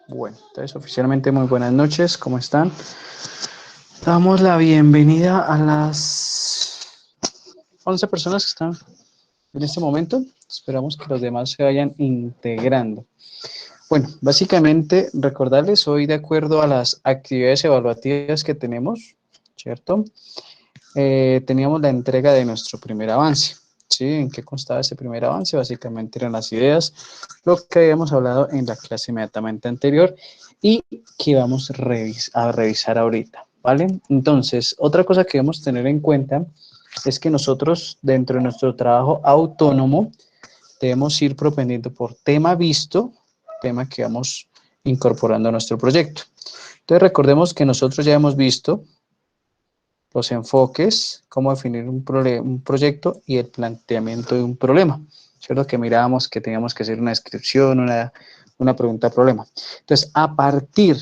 Bueno, entonces oficialmente muy buenas noches, ¿cómo están? Damos la bienvenida a las 11 personas que están en este momento. Esperamos que los demás se vayan integrando. Bueno, básicamente recordarles hoy de acuerdo a las actividades evaluativas que tenemos, ¿cierto? Teníamos la entrega de nuestro primer avance. ¿Sí? ¿En qué constaba ese primer avance? Básicamente eran las ideas, lo que habíamos hablado en la clase inmediatamente anterior y que vamos a revisar ahorita, ¿vale? Entonces, otra cosa que debemos tener en cuenta es que nosotros, dentro de nuestro trabajo autónomo, debemos ir propendiendo por tema visto, tema que vamos incorporando a nuestro proyecto. Entonces, recordemos que nosotros ya hemos visto los enfoques, cómo definir un proyecto y el planteamiento de un problema. ¿Cierto? Que mirábamos que teníamos que hacer una descripción, una pregunta-problema. Entonces, a partir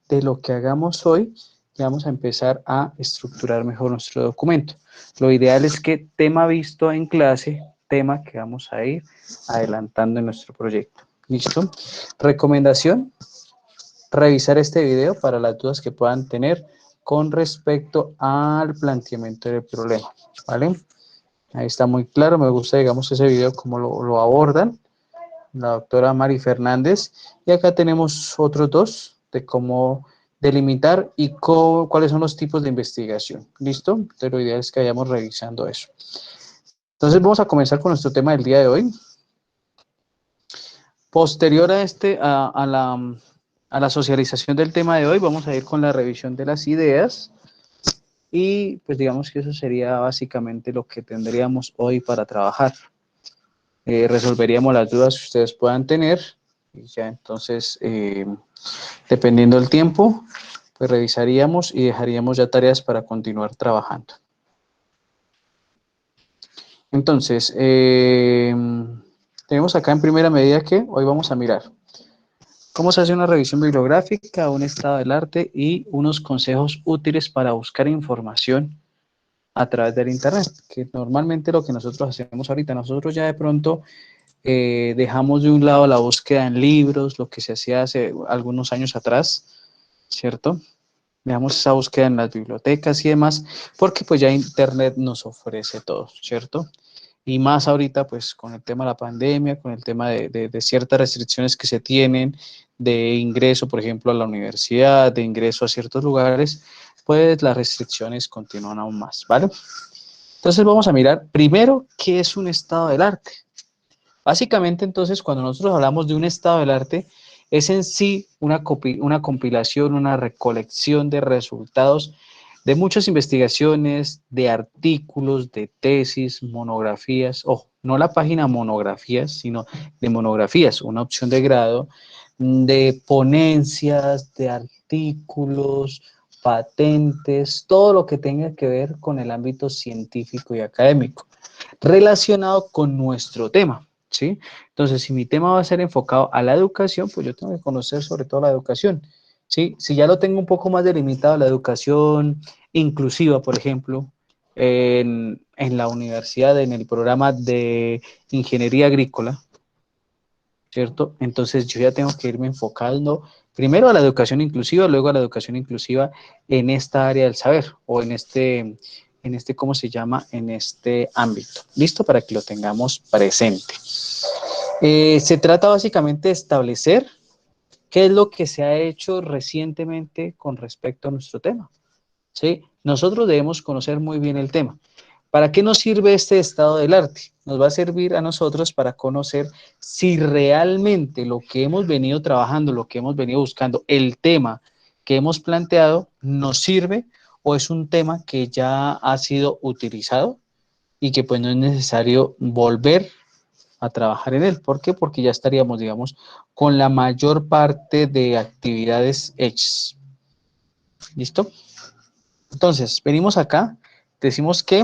de lo que hagamos hoy, ya vamos a empezar a estructurar mejor nuestro documento. Lo ideal es que tema visto en clase, tema que vamos a ir adelantando en nuestro proyecto. ¿Listo? Recomendación, revisar este video para las dudas que puedan tener con respecto al planteamiento del problema, ¿vale? Ahí está muy claro, me gusta, digamos, ese video, cómo lo abordan la doctora Mari Fernández, y acá tenemos otros dos de cómo delimitar y cuáles son los tipos de investigación, ¿listo? Entonces lo ideal es que vayamos revisando eso. Entonces vamos a comenzar con nuestro tema del día de hoy. Posterior a a la socialización del tema de hoy, vamos a ir con la revisión de las ideas y pues digamos que eso sería básicamente lo que tendríamos hoy para trabajar. Resolveríamos las dudas que ustedes puedan tener y ya entonces, dependiendo del tiempo, pues revisaríamos y dejaríamos ya tareas para continuar trabajando. Entonces, tenemos acá en primera medida que hoy vamos a mirar cómo se hace una revisión bibliográfica, un estado del arte y unos consejos útiles para buscar información a través del Internet, que normalmente lo que nosotros hacemos ahorita, nosotros ya de pronto dejamos de un lado la búsqueda en libros, lo que se hacía hace algunos años atrás, ¿cierto? Dejamos esa búsqueda en las bibliotecas y demás, porque pues ya Internet nos ofrece todo, ¿cierto? Y más ahorita, pues con el tema de la pandemia, con el tema de ciertas restricciones que se tienen, de ingreso, por ejemplo, a la universidad, de ingreso a ciertos lugares, pues las restricciones continúan aún más, ¿vale? Entonces vamos a mirar primero qué es un estado del arte. Básicamente, entonces, cuando nosotros hablamos de un estado del arte, es en sí una compilación, una recolección de resultados de muchas investigaciones, de artículos, de tesis, monografías, ojo, no la página monografías, sino de monografías, una opción de grado, de ponencias, de artículos, patentes, todo lo que tenga que ver con el ámbito científico y académico, relacionado con nuestro tema, ¿sí? Entonces, si mi tema va a ser enfocado a la educación, pues yo tengo que conocer sobre todo la educación, ¿sí? Si ya lo tengo un poco más delimitado, la educación inclusiva, por ejemplo, en la universidad, en el programa de ingeniería agrícola, ¿cierto? Entonces yo ya tengo que irme enfocando primero a la educación inclusiva, luego a la educación inclusiva en esta área del saber o ¿cómo se llama? En este ámbito. ¿Listo? Para que lo tengamos presente. Se trata básicamente de establecer qué es lo que se ha hecho recientemente con respecto a nuestro tema, ¿sí? Nosotros debemos conocer muy bien el tema. ¿Para qué nos sirve este estado del arte? Nos va a servir a nosotros para conocer si realmente lo que hemos venido trabajando, lo que hemos venido buscando, el tema que hemos planteado, nos sirve o es un tema que ya ha sido utilizado y que pues no es necesario volver a trabajar en él. ¿Por qué? Porque ya estaríamos, digamos, con la mayor parte de actividades hechas. ¿Listo? Entonces, venimos acá, decimos que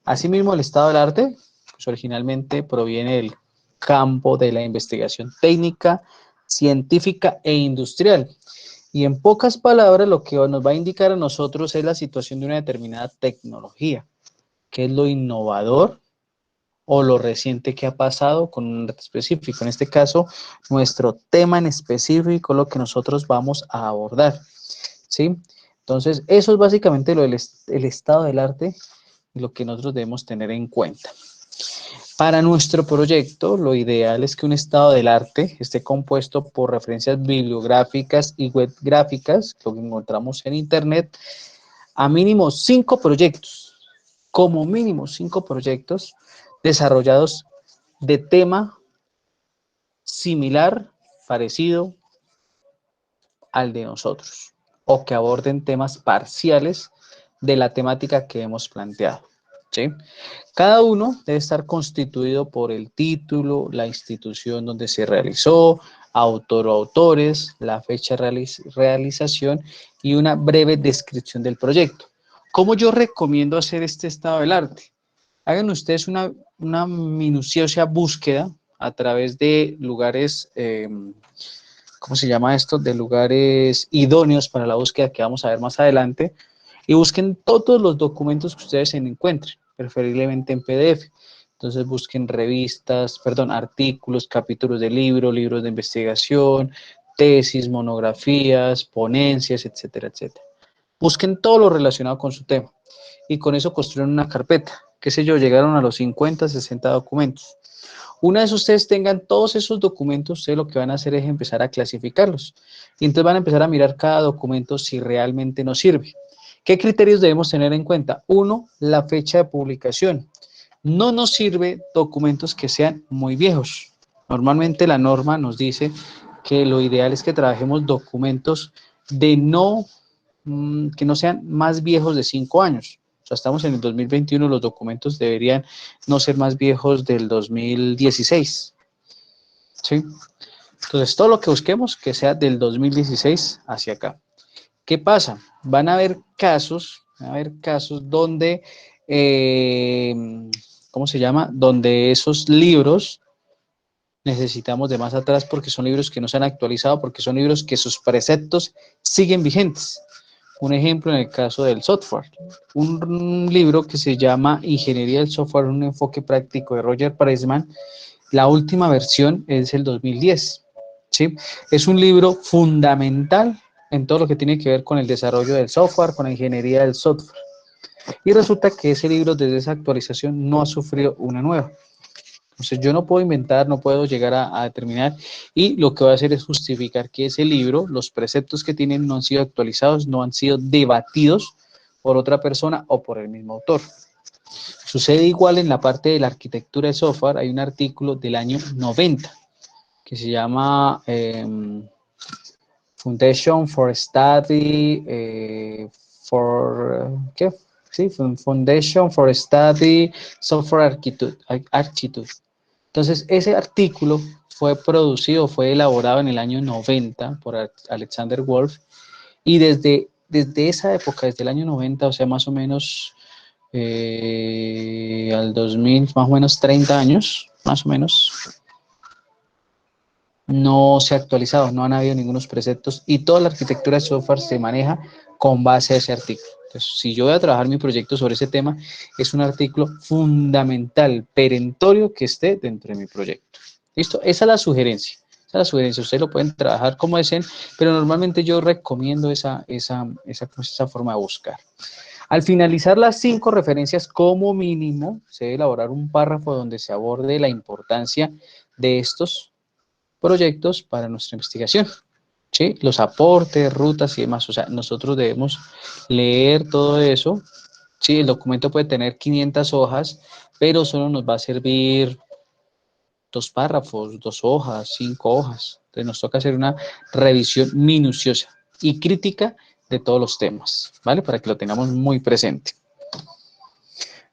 asimismo, el estado del arte, pues originalmente proviene del campo de la investigación técnica, científica e industrial. Y en pocas palabras, lo que nos va a indicar a nosotros es la situación de una determinada tecnología, qué es lo innovador o lo reciente que ha pasado con un reto específico. En este caso, nuestro tema en específico, lo que nosotros vamos a abordar, ¿sí? Entonces, eso es básicamente el estado del arte y lo que nosotros debemos tener en cuenta. Para nuestro proyecto, lo ideal es que un estado del arte esté compuesto por referencias bibliográficas y web gráficas, lo que encontramos en Internet, a mínimo 5 proyectos, como mínimo 5 proyectos desarrollados de tema similar, parecido al de nosotros, o que aborden temas parciales de la temática que hemos planteado, ¿sí? Cada uno debe estar constituido por el título, la institución donde se realizó, autor o autores, la fecha de realización y una breve descripción del proyecto. ¿Cómo yo recomiendo hacer este estado del arte? Hagan ustedes una minuciosa búsqueda a través de lugares, ¿cómo se llama esto? De lugares idóneos para la búsqueda que vamos a ver más adelante, y busquen todos los documentos que ustedes se encuentren, preferiblemente en PDF. Entonces busquen revistas, perdón, artículos, capítulos de libros, libros de investigación, tesis, monografías, ponencias, etcétera, etcétera. Busquen todo lo relacionado con su tema y con eso construyen una carpeta. Qué sé yo, llegaron a los 50, 60 documentos. Una vez ustedes tengan todos esos documentos, ustedes lo que van a hacer es empezar a clasificarlos. Y entonces van a empezar a mirar cada documento si realmente nos sirve. ¿Qué criterios debemos tener en cuenta? Uno, la fecha de publicación. No nos sirve documentos que sean muy viejos. Normalmente la norma nos dice que lo ideal es que trabajemos documentos de que no sean más viejos de 5 años. O sea, estamos en el 2021, los documentos deberían no ser más viejos del 2016. ¿Sí? Entonces, todo lo que busquemos que sea del 2016 hacia acá. ¿Qué pasa? Van a haber casos donde, ¿cómo se llama? Donde esos libros necesitamos de más atrás porque son libros que no se han actualizado, porque son libros que sus preceptos siguen vigentes. Un ejemplo en el caso del software. Un libro que se llama Ingeniería del Software, un enfoque práctico de Roger Pressman. La última versión es el 2010. ¿Sí? Es un libro fundamental en todo lo que tiene que ver con el desarrollo del software, con la ingeniería del software. Y resulta que ese libro desde esa actualización no ha sufrido una nueva. Entonces yo no puedo inventar, no puedo llegar a determinar, y lo que voy a hacer es justificar que ese libro, los preceptos que tienen no han sido actualizados, no han sido debatidos por otra persona o por el mismo autor. Sucede igual en la parte de la arquitectura de software. Hay un artículo del año 90 que se llama Foundation for Study ¿qué? Sí, Foundation for Study Software Architecture. Entonces, ese artículo fue producido, fue elaborado en el año 90 por Alexander Wolf, y desde esa época, desde el año 90, o sea, más o menos al 2000, más o menos 30 años, más o menos, no se ha actualizado, no han habido ningunos preceptos y toda la arquitectura de software se maneja con base a ese artículo. Entonces, si yo voy a trabajar mi proyecto sobre ese tema, es un artículo fundamental, perentorio, que esté dentro de mi proyecto. ¿Listo? Esa es la sugerencia. Esa es la sugerencia. Ustedes lo pueden trabajar como deseen, pero normalmente yo recomiendo esa forma de buscar. Al finalizar las 5 referencias, como mínimo, se debe elaborar un párrafo donde se aborde la importancia de estos proyectos para nuestra investigación, ¿sí? Los aportes, rutas y demás. O sea, nosotros debemos leer todo eso, ¿sí? El documento puede tener 500 hojas, pero solo nos va a servir 2 párrafos, 2 hojas, 5 hojas. Entonces nos toca hacer una revisión minuciosa y crítica de todos los temas, ¿vale? Para que lo tengamos muy presente.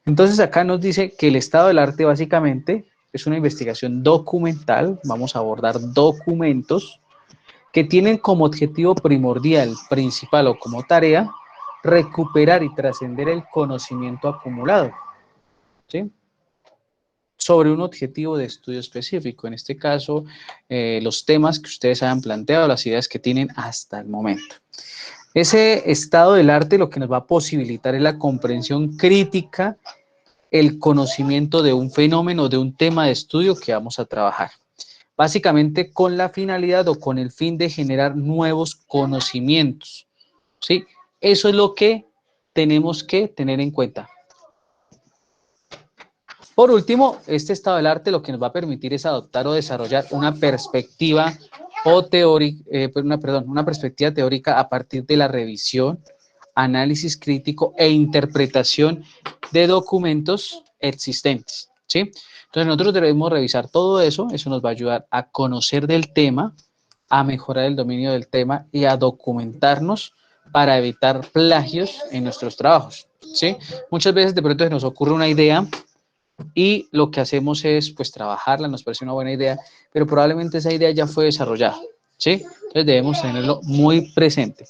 Entonces acá nos dice que el estado del arte básicamente es una investigación documental. Vamos a abordar documentos que tienen como objetivo primordial, principal o como tarea, recuperar y trascender el conocimiento acumulado, ¿sí? Sobre un objetivo de estudio específico. En este caso, los temas que ustedes hayan planteado, las ideas que tienen hasta el momento. Ese estado del arte lo que nos va a posibilitar es la comprensión crítica el conocimiento de un fenómeno, de un tema de estudio que vamos a trabajar. Básicamente con la finalidad o con el fin de generar nuevos conocimientos, ¿sí? Eso es lo que tenemos que tener en cuenta. Por último, este estado del arte lo que nos va a permitir es adoptar o desarrollar una perspectiva o teórica, una perspectiva teórica a partir de la revisión, análisis crítico e interpretación de documentos existentes, ¿sí? Entonces nosotros debemos revisar todo eso nos va a ayudar a conocer del tema, a mejorar el dominio del tema y a documentarnos para evitar plagios en nuestros trabajos, ¿sí? Muchas veces de pronto se nos ocurre una idea y lo que hacemos es pues trabajarla, nos parece una buena idea, pero probablemente esa idea ya fue desarrollada, ¿sí? Entonces debemos tenerlo muy presente.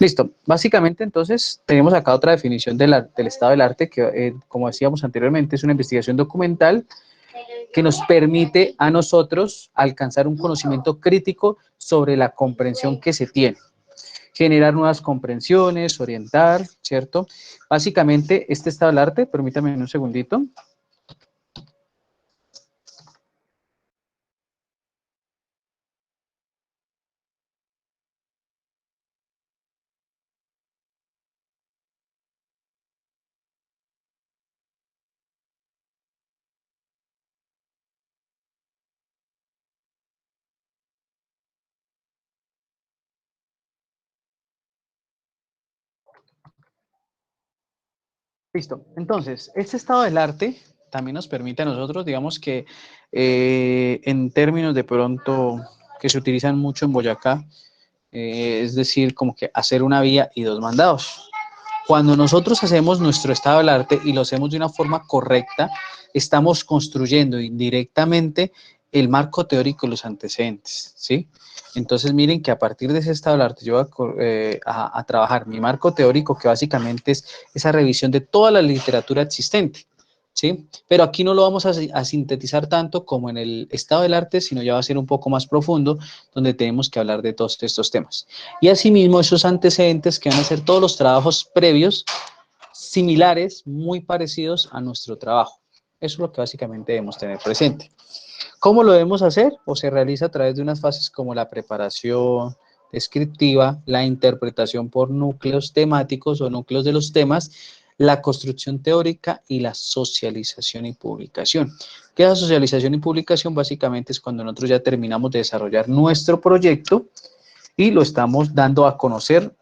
Listo, básicamente entonces tenemos acá otra definición del estado del arte que, como decíamos anteriormente, es una investigación documental que nos permite a nosotros alcanzar un conocimiento crítico sobre la comprensión que se tiene, generar nuevas comprensiones, orientar, ¿cierto? Básicamente, este estado del arte, permítame un segundito. Listo. Entonces, este estado del arte también nos permite a nosotros, digamos que en términos de pronto que se utilizan mucho en Boyacá, es decir, como que hacer una vía y dos mandados. Cuando nosotros hacemos nuestro estado del arte y lo hacemos de una forma correcta, estamos construyendo indirectamente el marco teórico y los antecedentes, ¿sí? Entonces miren que a partir de ese estado del arte yo voy a trabajar mi marco teórico, que básicamente es esa revisión de toda la literatura existente, ¿sí? Pero aquí no lo vamos a sintetizar tanto como en el estado del arte, sino ya va a ser un poco más profundo, donde tenemos que hablar de todos estos temas. Y asimismo esos antecedentes que van a ser todos los trabajos previos, similares, muy parecidos a nuestro trabajo. Eso es lo que básicamente debemos tener presente. ¿Cómo lo debemos hacer? O se realiza a través de unas fases como la preparación descriptiva, la interpretación por núcleos temáticos o núcleos de los temas, la construcción teórica y la socialización y publicación. ¿Qué es la socialización y publicación? Básicamente es cuando nosotros ya terminamos de desarrollar nuestro proyecto y lo estamos dando a conocer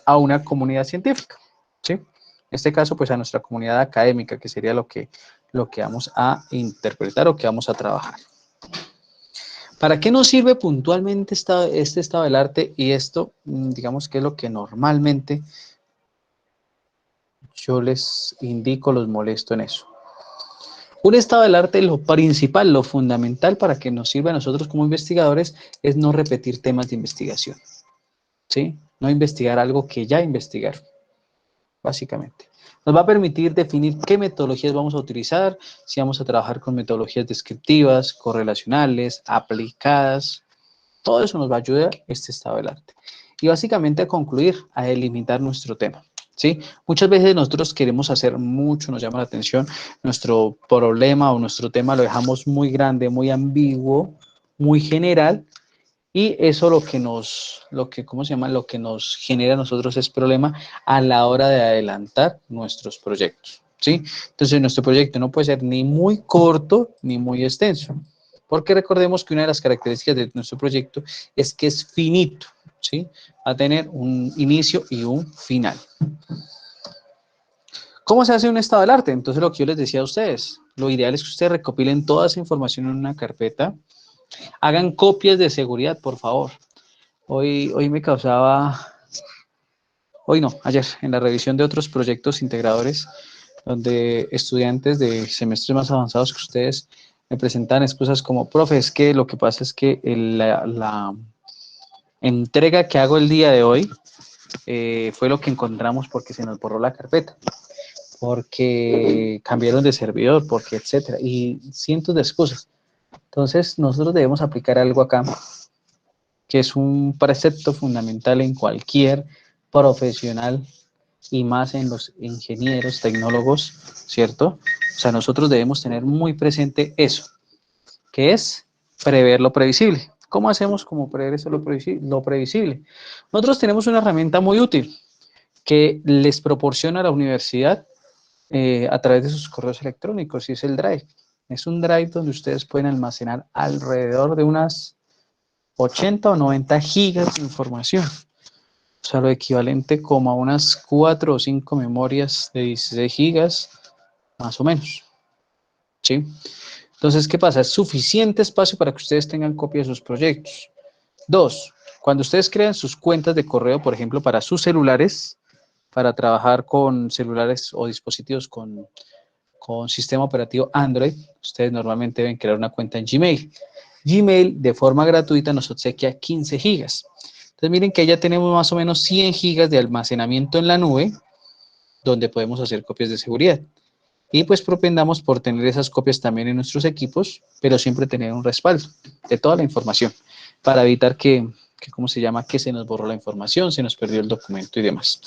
a una comunidad científica, ¿sí? En este caso, pues a nuestra comunidad académica, que sería lo que vamos a interpretar o que vamos a trabajar. ¿Para qué nos sirve puntualmente este estado del arte? Y esto, digamos que es lo que normalmente yo les indico, los molesto en eso. Un estado del arte, lo principal, lo fundamental para que nos sirva a nosotros como investigadores es no repetir temas de investigación, ¿sí? No investigar algo que ya investigaron, básicamente. Nos va a permitir definir qué metodologías vamos a utilizar, si vamos a trabajar con metodologías descriptivas, correlacionales, aplicadas. Todo eso nos va a ayudar este estado del arte. Y básicamente a concluir, a delimitar nuestro tema, ¿sí? Muchas veces nosotros queremos hacer mucho, nos llama la atención, nuestro problema o nuestro tema lo dejamos muy grande, muy ambiguo, muy general, y eso ¿cómo se llama? Lo que nos genera a nosotros es problema a la hora de adelantar nuestros proyectos, ¿sí? Entonces nuestro proyecto no puede ser ni muy corto ni muy extenso, porque recordemos que una de las características de nuestro proyecto es que es finito, ¿sí? Va a tener un inicio y un final. ¿Cómo se hace un estado del arte? Entonces lo que yo les decía a ustedes, lo ideal es que ustedes recopilen toda esa información en una carpeta, hagan copias de seguridad, por favor. Hoy me causaba, hoy no, ayer, en la revisión de otros proyectos integradores, donde estudiantes de semestres más avanzados que ustedes me presentan excusas como, profe, es que lo que pasa es que la entrega que hago el día de hoy fue lo que encontramos porque se nos borró la carpeta, porque cambiaron de servidor, porque etcétera, y cientos de excusas. Entonces, nosotros debemos aplicar algo acá que es un precepto fundamental en cualquier profesional y más en los ingenieros, tecnólogos, ¿cierto? O sea, nosotros debemos tener muy presente eso, que es prever lo previsible. ¿Cómo hacemos como prever eso lo previsible? Nosotros tenemos una herramienta muy útil que les proporciona a la universidad a través de sus correos electrónicos y es el Drive. Es un Drive donde ustedes pueden almacenar alrededor de unas 80 o 90 gigas de información. O sea, lo equivalente como a unas 4 o 5 memorias de 16 gigas, más o menos. ¿Sí? Entonces, ¿qué pasa? Es suficiente espacio para que ustedes tengan copia de sus proyectos. Dos, cuando ustedes crean sus cuentas de correo, por ejemplo, para sus celulares, para trabajar con celulares o dispositivos con sistema operativo Android, ustedes normalmente deben crear una cuenta en Gmail. Gmail, de forma gratuita, nos obsequia 15 gigas. Entonces, miren que ya tenemos más o menos 100 gigas de almacenamiento en la nube, donde podemos hacer copias de seguridad. Y pues propendamos por tener esas copias también en nuestros equipos, pero siempre tener un respaldo de toda la información para evitar que ¿cómo se llama? Que se nos borró la información, se nos perdió el documento y demás.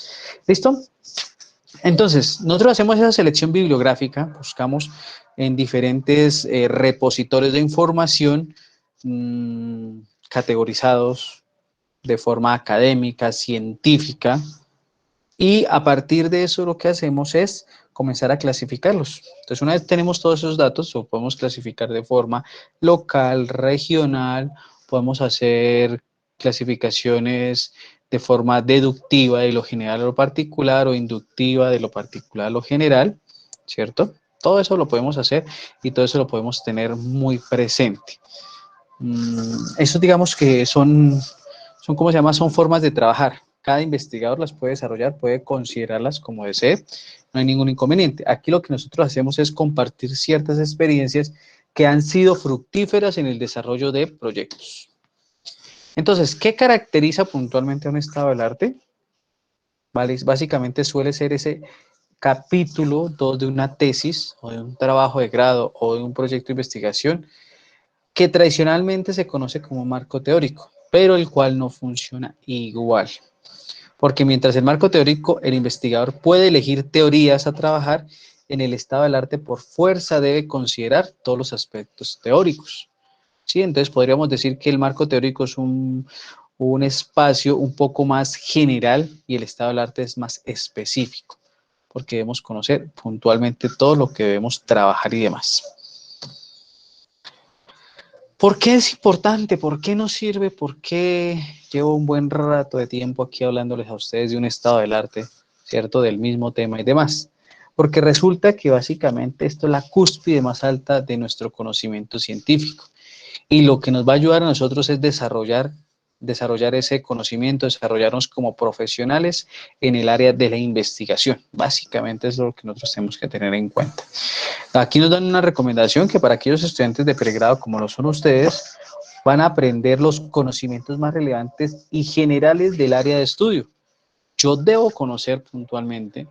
¿Listo? Entonces, nosotros hacemos esa selección bibliográfica, buscamos en diferentes repositorios de información categorizados de forma académica, científica, y a partir de eso lo que hacemos es comenzar a clasificarlos. Entonces, una vez tenemos todos esos datos, lo podemos clasificar de forma local, regional, podemos hacer clasificaciones de forma deductiva de lo general a lo particular o inductiva de lo particular a lo general, ¿cierto? Todo eso lo podemos hacer y todo eso lo podemos tener muy presente. Eso digamos que son, ¿cómo se llama? Son formas de trabajar. Cada investigador las puede desarrollar, puede considerarlas como desee, no hay ningún inconveniente. Aquí lo que nosotros hacemos es compartir ciertas experiencias que han sido fructíferas en el desarrollo de proyectos. Entonces, ¿qué caracteriza puntualmente a un estado del arte? ¿Vale? Básicamente suele ser ese capítulo 2 de una tesis o de un trabajo de grado o de un proyecto de investigación que tradicionalmente se conoce como marco teórico, pero el cual no funciona igual. Porque mientras el marco teórico, el investigador puede elegir teorías a trabajar, en el estado del arte por fuerza debe considerar todos los aspectos teóricos. ¿Sí? Entonces podríamos decir que el marco teórico es un espacio un poco más general y el estado del arte es más específico, porque debemos conocer puntualmente todo lo que debemos trabajar y demás. ¿Por qué es importante? ¿Por qué nos sirve? ¿Por qué llevo un buen rato de tiempo aquí hablándoles a ustedes de un estado del arte, ¿cierto? Del mismo tema y demás. Porque resulta que básicamente esto es la cúspide más alta de nuestro conocimiento científico. Y lo que nos va a ayudar a nosotros es desarrollar ese conocimiento, desarrollarnos como profesionales en el área de la investigación. Básicamente es lo que nosotros tenemos que tener en cuenta. Aquí nos dan una recomendación que para aquellos estudiantes de pregrado como lo son ustedes, van a aprender los conocimientos más relevantes y generales del área de estudio. Yo debo conocer puntualmente,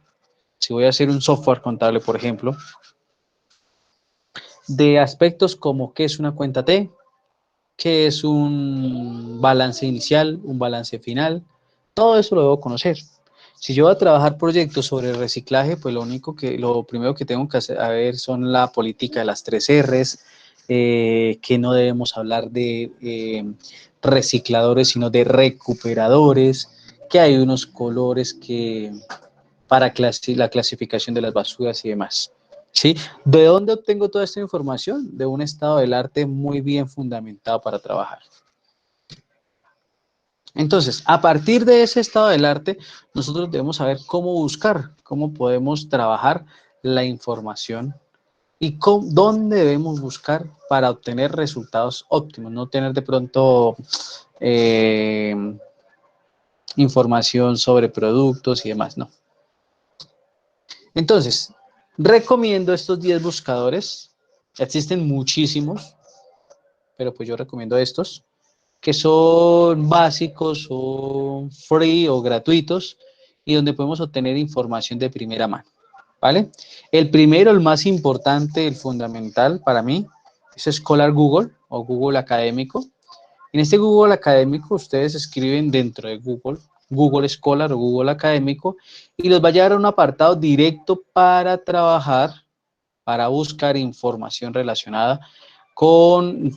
si voy a hacer un software contable, por ejemplo, de aspectos como qué es una cuenta T, qué es un balance inicial, un balance final, todo eso lo debo conocer. Si yo voy a trabajar proyectos sobre reciclaje, pues lo primero que tengo que saber son la política de las 3 R's, que no debemos hablar de recicladores, sino de recuperadores, que hay unos colores que para la clasificación de las basuras y demás. ¿Sí? ¿De dónde obtengo toda esta información? De un estado del arte muy bien fundamentado para trabajar. Entonces, a partir de ese estado del arte, nosotros debemos saber cómo buscar, cómo podemos trabajar la información y dónde debemos buscar para obtener resultados óptimos, no tener de pronto eh, información sobre productos y demás, no. Entonces, recomiendo estos 10 buscadores, existen muchísimos, pero pues yo recomiendo estos, que son básicos, son free o gratuitos y donde podemos obtener información de primera mano, ¿vale? El primero, el más importante, el fundamental para mí, es Scholar Google o Google Académico. En este Google Académico ustedes escriben dentro de Google, Google Scholar o Google Académico, y los va a llevar a un apartado directo para trabajar, para buscar información relacionada con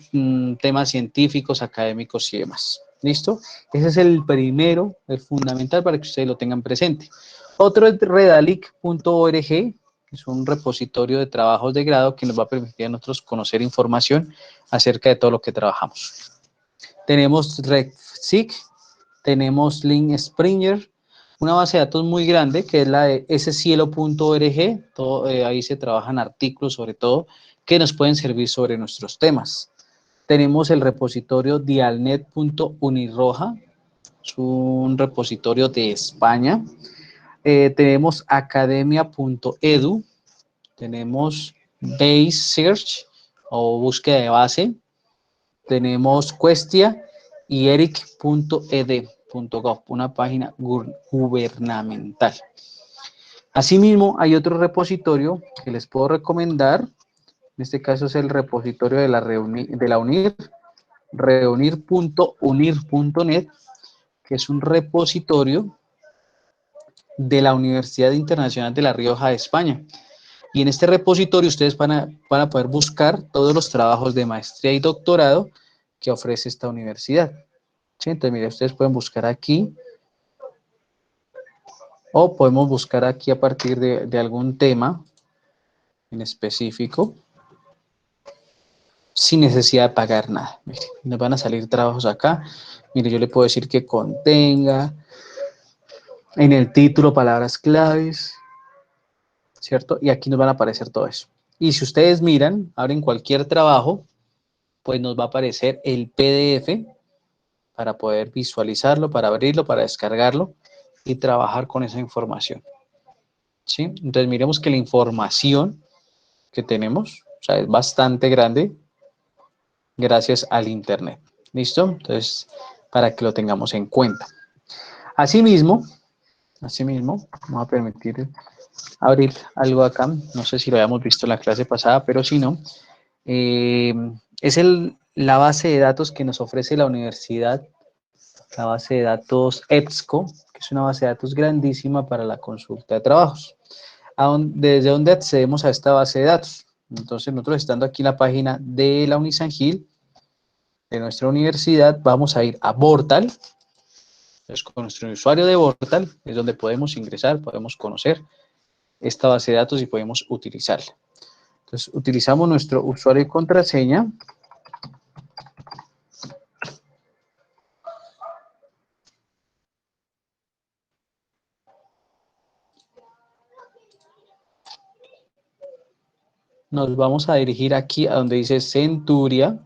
temas científicos, académicos y demás. ¿Listo? Ese es el primero, el fundamental para que ustedes lo tengan presente. Otro es redalic.org, que es un repositorio de trabajos de grado que nos va a permitir a nosotros conocer información acerca de todo lo que trabajamos. Tenemos RedSeek, tenemos Link Springer, una base de datos muy grande que es la de scielo.org, ahí se trabajan artículos sobre todo que nos pueden servir sobre nuestros temas. Tenemos el repositorio dialnet.unirroja, es un repositorio de España. Tenemos academia.edu, tenemos Base Search o búsqueda de base, tenemos Questia y eric.ed.gov, una página gubernamental. Asimismo, hay otro repositorio que les puedo recomendar. En este caso es el repositorio de la UNIR, reunir.unir.net, que es un repositorio de la Universidad Internacional de La Rioja de España. Y en este repositorio ustedes van a poder buscar todos los trabajos de maestría y doctorado que ofrece esta universidad. ¿Sí? Entonces, mire, ustedes pueden buscar aquí o podemos buscar aquí a partir de algún tema en específico sin necesidad de pagar nada. Mire, nos van a salir trabajos acá. Mire, yo le puedo decir que contenga en el título palabras claves, ¿cierto? Y aquí nos van a aparecer todo eso. Y si ustedes miran, abren cualquier trabajo, pues nos va a aparecer el PDF para poder visualizarlo, para abrirlo, para descargarlo y trabajar con esa información. ¿Sí? Entonces miremos que la información que tenemos, o sea, es bastante grande gracias al Internet. ¿Listo? Entonces, para que lo tengamos en cuenta. Asimismo, vamos a permitir abrir algo acá, no sé si lo habíamos visto en la clase pasada, pero si no, es la base de datos que nos ofrece la universidad, la base de datos EBSCO, que es una base de datos grandísima para la consulta de trabajos. ¿Desde dónde accedemos a esta base de datos? Entonces, nosotros estando aquí en la página de la Unisangil, de nuestra universidad, vamos a ir a Portal. Entonces, con nuestro usuario de Portal es donde podemos ingresar, podemos conocer esta base de datos y podemos utilizarla. Entonces, utilizamos nuestro usuario y contraseña. Nos vamos a dirigir aquí a donde dice Centuria.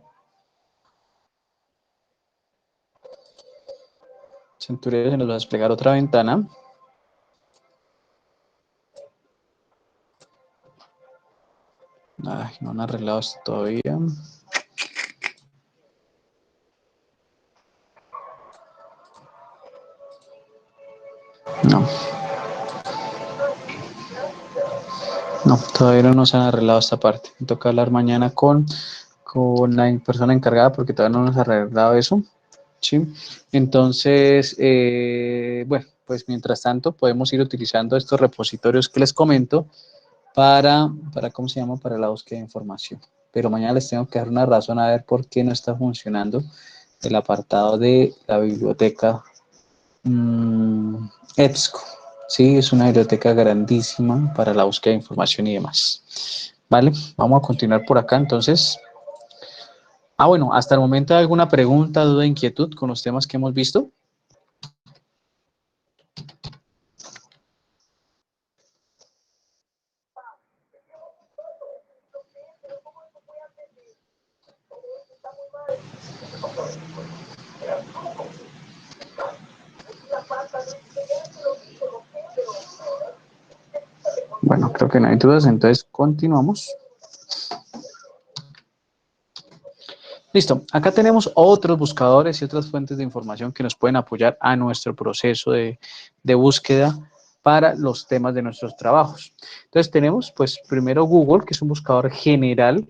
Centuria se nos va a desplegar otra ventana. Ay, no han arreglado esto todavía. No. No, todavía no nos han arreglado esta parte. Me toca hablar mañana con la persona encargada porque todavía no nos ha arreglado eso. ¿Sí? Entonces, bueno, pues mientras tanto podemos ir utilizando estos repositorios que les comento ¿cómo se llama? Para la búsqueda de información. Pero mañana les tengo que dar una razón a ver por qué no está funcionando el apartado de la biblioteca EBSCO. Sí, es una biblioteca grandísima para la búsqueda de información y demás. Vale, vamos a continuar por acá entonces. Bueno, hasta el momento ¿hay alguna pregunta, duda, inquietud con los temas que hemos visto? Bueno, creo que no hay dudas, entonces continuamos. Listo, acá tenemos otros buscadores y otras fuentes de información que nos pueden apoyar a nuestro proceso de búsqueda para los temas de nuestros trabajos. Entonces tenemos, pues, primero Google, que es un buscador general,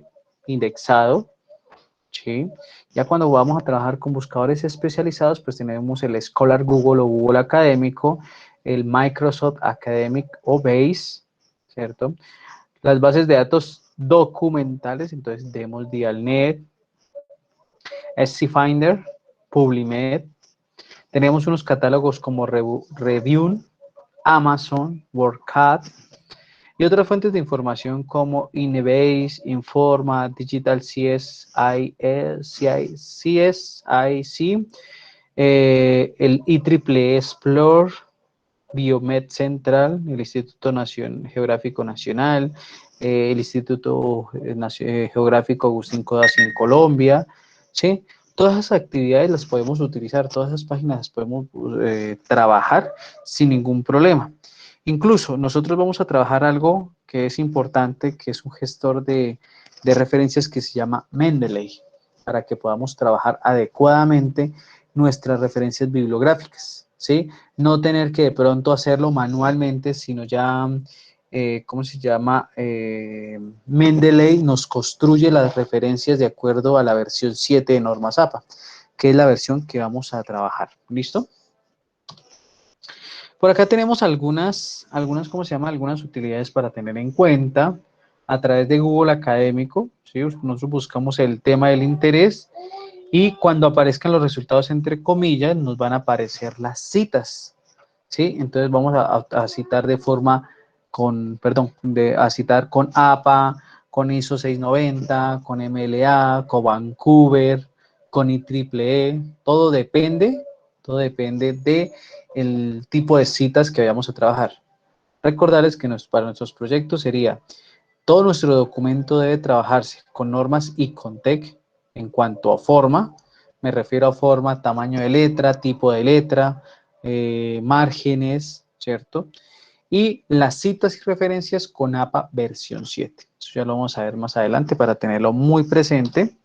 indexado, ¿sí? Ya cuando vamos a trabajar con buscadores especializados, pues tenemos el Scholar Google o Google Académico, el Microsoft Academic o Base, ¿cierto? Las bases de datos documentales, entonces tenemos Dialnet, SCFinder, Publimed. Tenemos unos catálogos como Review, Amazon, WordCat y otras fuentes de información como Inebase, Informa, Digital CSI, CSIC, el IEEE Explore, Biomed Central, el Instituto Geográfico Nacional, el Instituto Geográfico Agustín Codazzi en Colombia, ¿sí? Todas esas actividades las podemos utilizar, todas esas páginas las podemos trabajar sin ningún problema. Incluso nosotros vamos a trabajar algo que es importante, que es un gestor de referencias que se llama Mendeley, para que podamos trabajar adecuadamente nuestras referencias bibliográficas, ¿sí? No tener que de pronto hacerlo manualmente, sino ya, ¿cómo se llama? Mendeley nos construye las referencias de acuerdo a la versión 7 de Normas APA, que es la versión que vamos a trabajar. ¿Listo? Por acá tenemos ¿cómo se llama? Algunas utilidades para tener en cuenta a través de Google Académico, ¿sí? Nosotros buscamos el tema del interés y cuando aparezcan los resultados entre comillas nos van a aparecer las citas, ¿sí? Entonces vamos a citar de forma a citar con APA, con ISO 690, con MLA, con Vancouver, con IEEE, todo depende de el tipo de citas que vayamos a trabajar. Recordarles que para nuestros proyectos sería todo nuestro documento debe trabajarse con normas y con TEC en cuanto a forma. Me refiero a forma, tamaño de letra, tipo de letra, márgenes, ¿cierto? Y las citas y referencias con APA versión 7. Eso ya lo vamos a ver más adelante para tenerlo muy presente.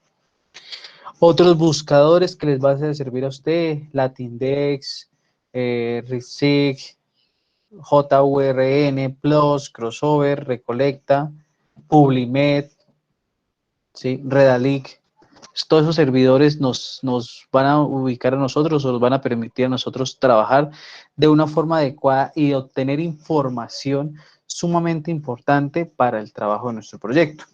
Otros buscadores que les va a servir a usted, Latindex, Research, JURN, Plus, Crossover, Recolecta, Publimed, ¿sí? Redalic. Todos esos servidores nos van a ubicar a nosotros o nos van a permitir a nosotros trabajar de una forma adecuada y obtener información sumamente importante para el trabajo de nuestro proyecto.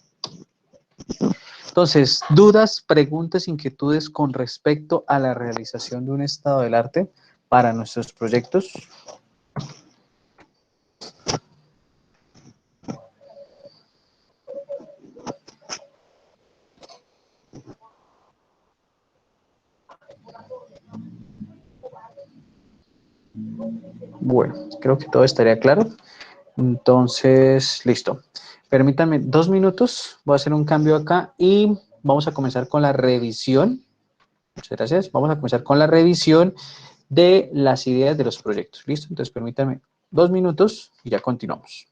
Entonces, dudas, preguntas, inquietudes con respecto a la realización de un estado del arte para nuestros proyectos. Bueno, creo que todo estaría claro. Entonces, listo. Permítanme 2 minutos. Voy a hacer un cambio acá y vamos a comenzar con la revisión. Muchas gracias. Vamos a comenzar con la revisión de las ideas de los proyectos. ¿Listo? Entonces, permítanme 2 minutos y ya continuamos.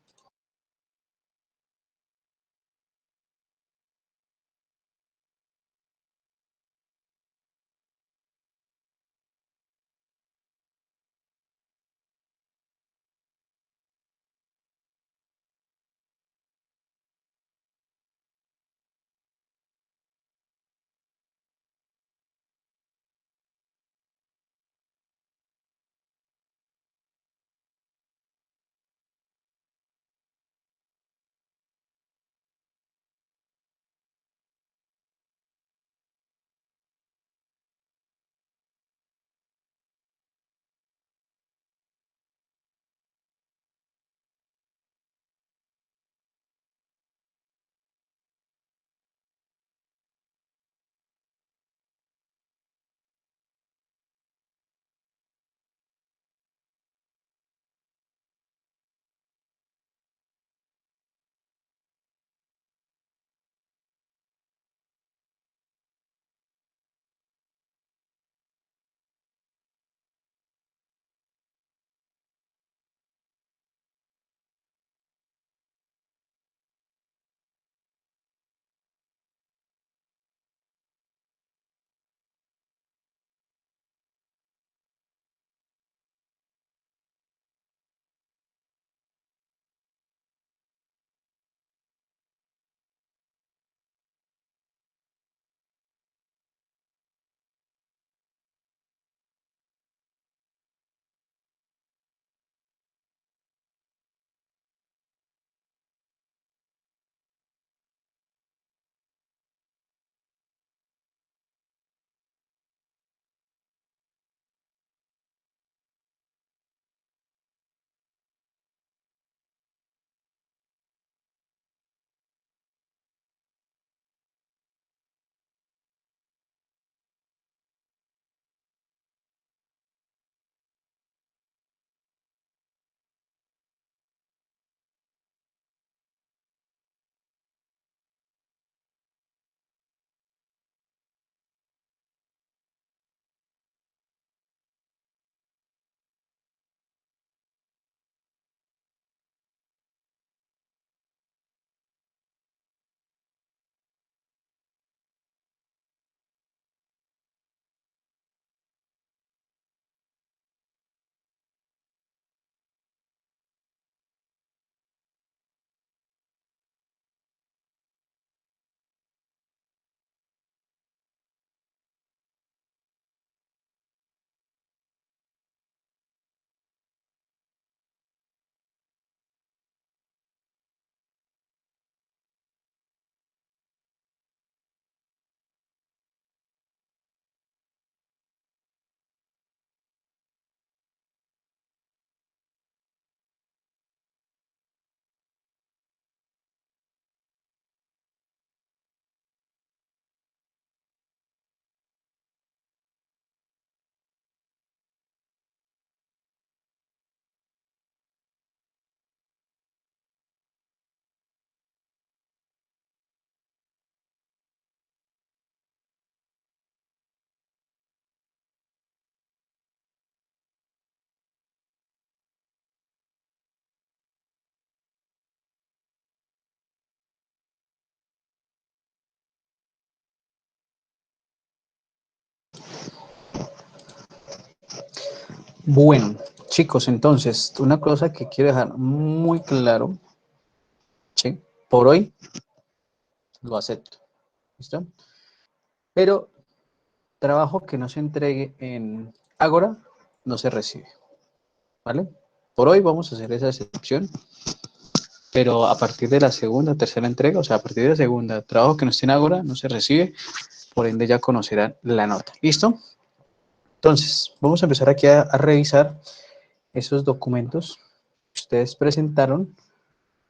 Bueno, chicos, entonces, una cosa que quiero dejar muy claro, ¿sí? Por hoy lo acepto, ¿listo? Pero trabajo que no se entregue en Ágora no se recibe, ¿vale? Por hoy vamos a hacer esa excepción, pero a partir de la segunda, tercera entrega, o sea, a partir de la segunda, trabajo que no esté en Ágora no se recibe, por ende ya conocerán la nota, ¿listo? Entonces, vamos a empezar aquí a revisar esos documentos que ustedes presentaron.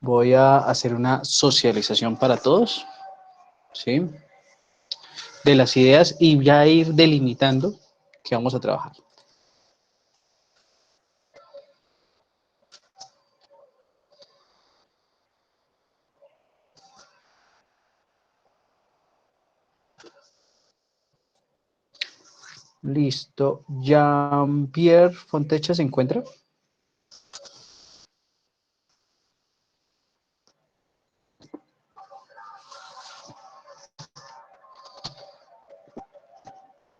Voy a hacer una socialización para todos, ¿sí? De las ideas y ya ir delimitando que vamos a trabajar. Listo. Jean-Pierre Fontecha se encuentra.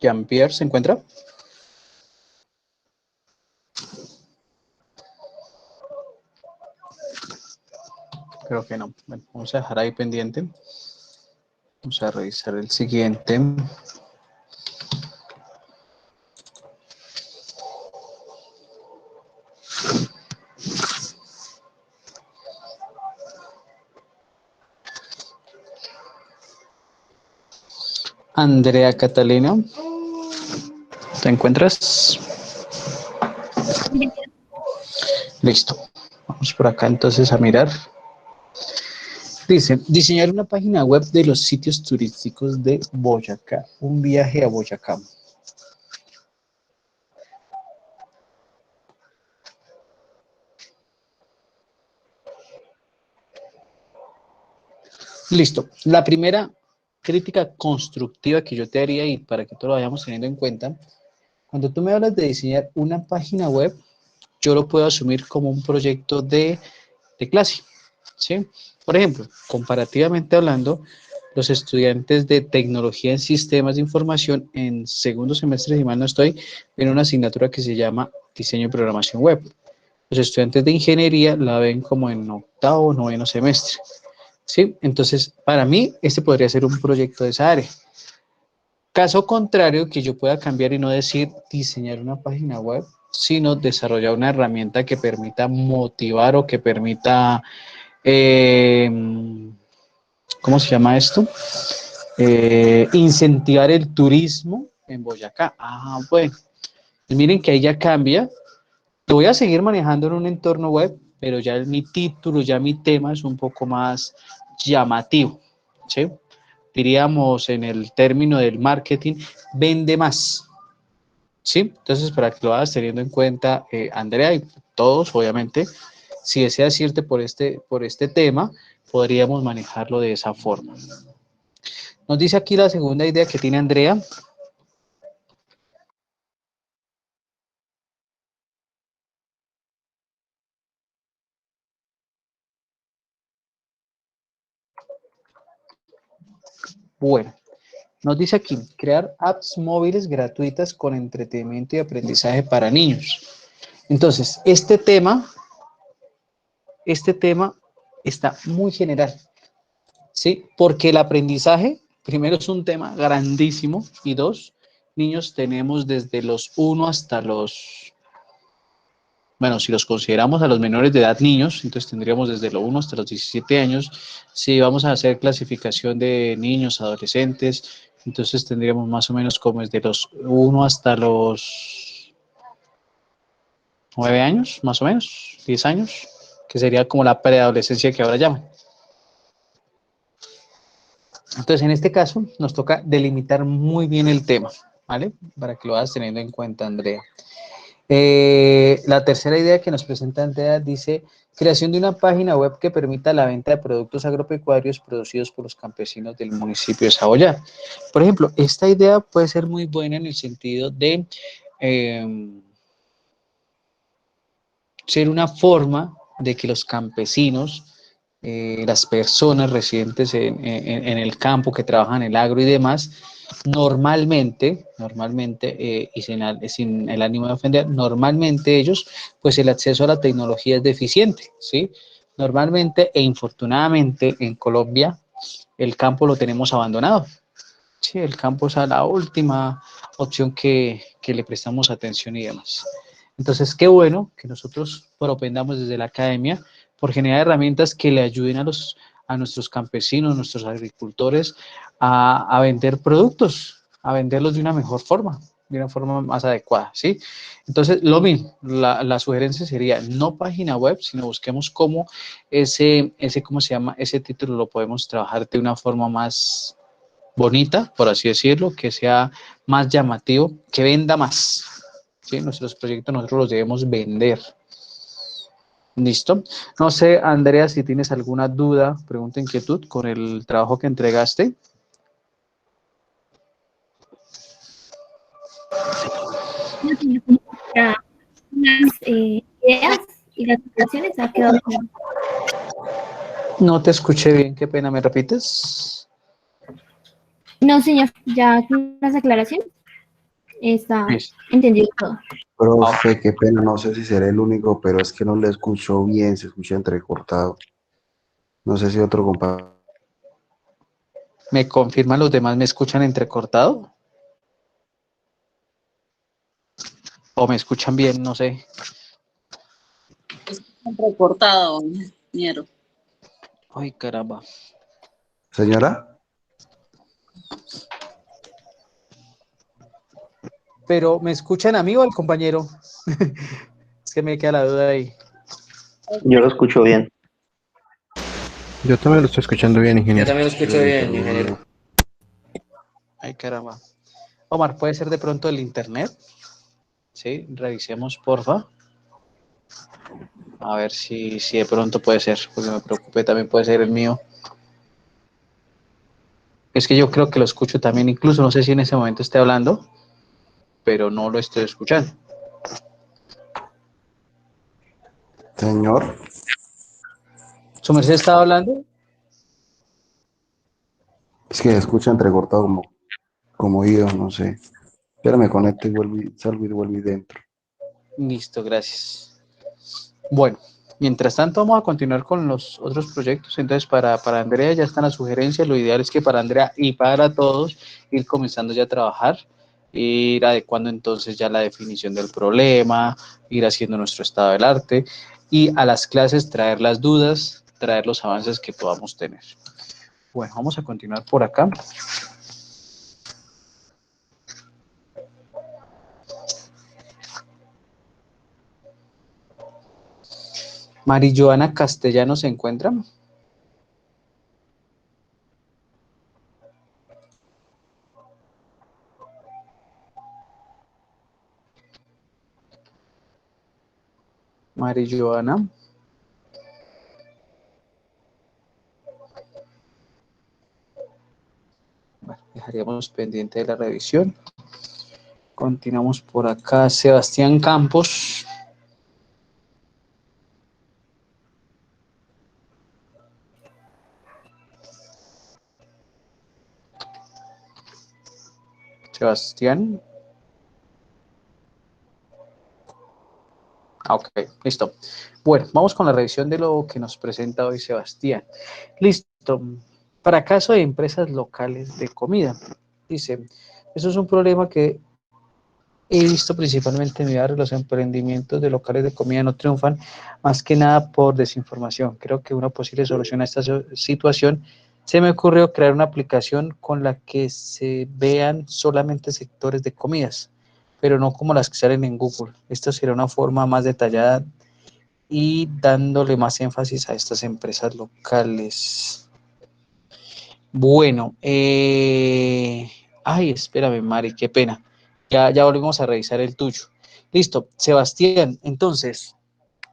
Jean-Pierre se encuentra. Creo que no. Bueno, vamos a dejar ahí pendiente. Vamos a revisar el siguiente. Andrea Catalina, ¿te encuentras? Listo. Vamos por acá entonces a mirar. Dice, diseñar una página web de los sitios turísticos de Boyacá. Un viaje a Boyacá. Listo. La primera crítica constructiva que yo te haría y para que todo lo vayamos teniendo en cuenta, cuando tú me hablas de diseñar una página web, yo lo puedo asumir como un proyecto de clase, ¿sí? Por ejemplo, comparativamente hablando, los estudiantes de tecnología en sistemas de información en segundo semestre, si mal no estoy, en una asignatura que se llama diseño y programación web. Los estudiantes de ingeniería la ven como en octavo o noveno semestre, ¿sí? Entonces, para mí, este podría ser un proyecto de esa área. Caso contrario, que yo pueda cambiar y no decir diseñar una página web, sino desarrollar una herramienta que permita motivar o que permita, eh, ¿cómo se llama esto? Incentivar el turismo en Boyacá. Ah, bueno, pues miren que ahí ya cambia. Lo voy a seguir manejando en un entorno web, pero ya mi título, ya mi tema es un poco más llamativo, ¿sí? Diríamos en el término del marketing, vende más, ¿sí? Entonces, para que lo vayas teniendo en cuenta, Andrea y todos, obviamente, si deseas irte por este tema, podríamos manejarlo de esa forma. Nos dice aquí la segunda idea que tiene Andrea. Bueno, nos dice aquí, crear apps móviles gratuitas con entretenimiento y aprendizaje para niños. Entonces, este tema está muy general, ¿sí? Porque el aprendizaje, primero, es un tema grandísimo y dos, niños tenemos desde los 1 hasta los, bueno, si los consideramos a los menores de edad niños, entonces tendríamos desde los 1 hasta los 17 años. Si vamos a hacer clasificación de niños, adolescentes, entonces tendríamos más o menos como desde los 1 hasta los 9 años, más o menos, 10 años, que sería como la preadolescencia que ahora llaman. Entonces, en este caso, nos toca delimitar muy bien el tema, ¿vale? Para que lo vayas teniendo en cuenta, Andrea. La tercera idea que nos presenta Andrea dice, creación de una página web que permita la venta de productos agropecuarios producidos por los campesinos del municipio de Saboyá. Por ejemplo, esta idea puede ser muy buena en el sentido de ser una forma de que los campesinos, las personas residentes en el campo que trabajan en el agro y demás, Normalmente, y sin el ánimo de ofender, normalmente ellos, pues el acceso a la tecnología es deficiente, ¿sí? Normalmente e infortunadamente en Colombia el campo lo tenemos abandonado. Sí, el campo es a la última opción que le prestamos atención y demás. Entonces, qué bueno que nosotros propendamos desde la academia por generar herramientas que le ayuden a nuestros campesinos, nuestros agricultores a vender productos, a venderlos de una forma más adecuada, ¿sí? Entonces, lo mismo, la sugerencia sería no página web, sino busquemos cómo ¿cómo se llama? Ese título lo podemos trabajar de una forma más bonita, por así decirlo, que sea más llamativo, que venda más. ¿Sí? Nuestros proyectos nosotros los debemos vender. ¿Listo? No sé, Andrea, si tienes alguna duda, pregunta, inquietud con el trabajo que entregaste. No tenía como para unas ideas y las explicaciones ha quedado claro. No te escuché bien, qué pena, ¿me repites? No, señor, ya con las aclaraciones está Listo. entendido todo. Ah, ok. Profe, qué pena, no sé si seré el único, pero es que no le escucho bien, se escucha entrecortado. No sé si otro compañero. ¿Me confirman los demás? ¿Me escuchan entrecortado? ¿O me escuchan bien? No sé. Recortado, ingeniero. Ay, caramba. Señora, ¿Pero me escuchan a mí o al compañero? Es que me queda la duda ahí. Yo lo escucho bien. Yo también lo estoy escuchando bien, Yo ingeniero. también lo escucho bien, ingeniero. Ay, caramba. Omar, ¿puede ser de pronto el internet? Sí, revisemos, porfa. A ver si de pronto puede ser, porque me preocupé, también puede ser el mío. Es que yo creo que lo escucho también, incluso no sé si en ese momento esté hablando, pero no lo estoy escuchando. señor, ¿Su merced estaba hablando? es que se escucha entrecortado como ido, no sé. Espérame, conecto y vuelvo y salgo y vuelvo y dentro. Listo, gracias. Bueno, mientras tanto vamos a continuar con los otros proyectos. Entonces, para Andrea ya están las sugerencias. Lo ideal es que para Andrea y para todos ir comenzando ya a trabajar, ir adecuando entonces ya la definición del problema, ir haciendo nuestro estado del arte y a las clases traer las dudas, traer los avances que podamos tener. Bueno, vamos a continuar por acá. Mari Joana Castellano se encuentra. Mari Joana. Bueno, dejaríamos pendiente de la revisión. Continuamos por acá. Sebastián Campos. Sebastián. Ok, listo. Bueno, vamos con la revisión de lo que nos presenta hoy Sebastián. Listo. Para caso de empresas locales de comida. Dice, eso es un problema que he visto principalmente en mi barrio. Los emprendimientos de locales de comida no triunfan más que nada por desinformación. Creo que una posible solución a esta situación se me ocurrió crear una aplicación con la que se vean solamente sectores de comidas, pero no como las que salen en Google. Esto sería una forma más detallada y dándole más énfasis a estas empresas locales. Bueno, ay, espérame, Mari, qué pena. Ya volvemos a revisar el tuyo. Listo, Sebastián, entonces,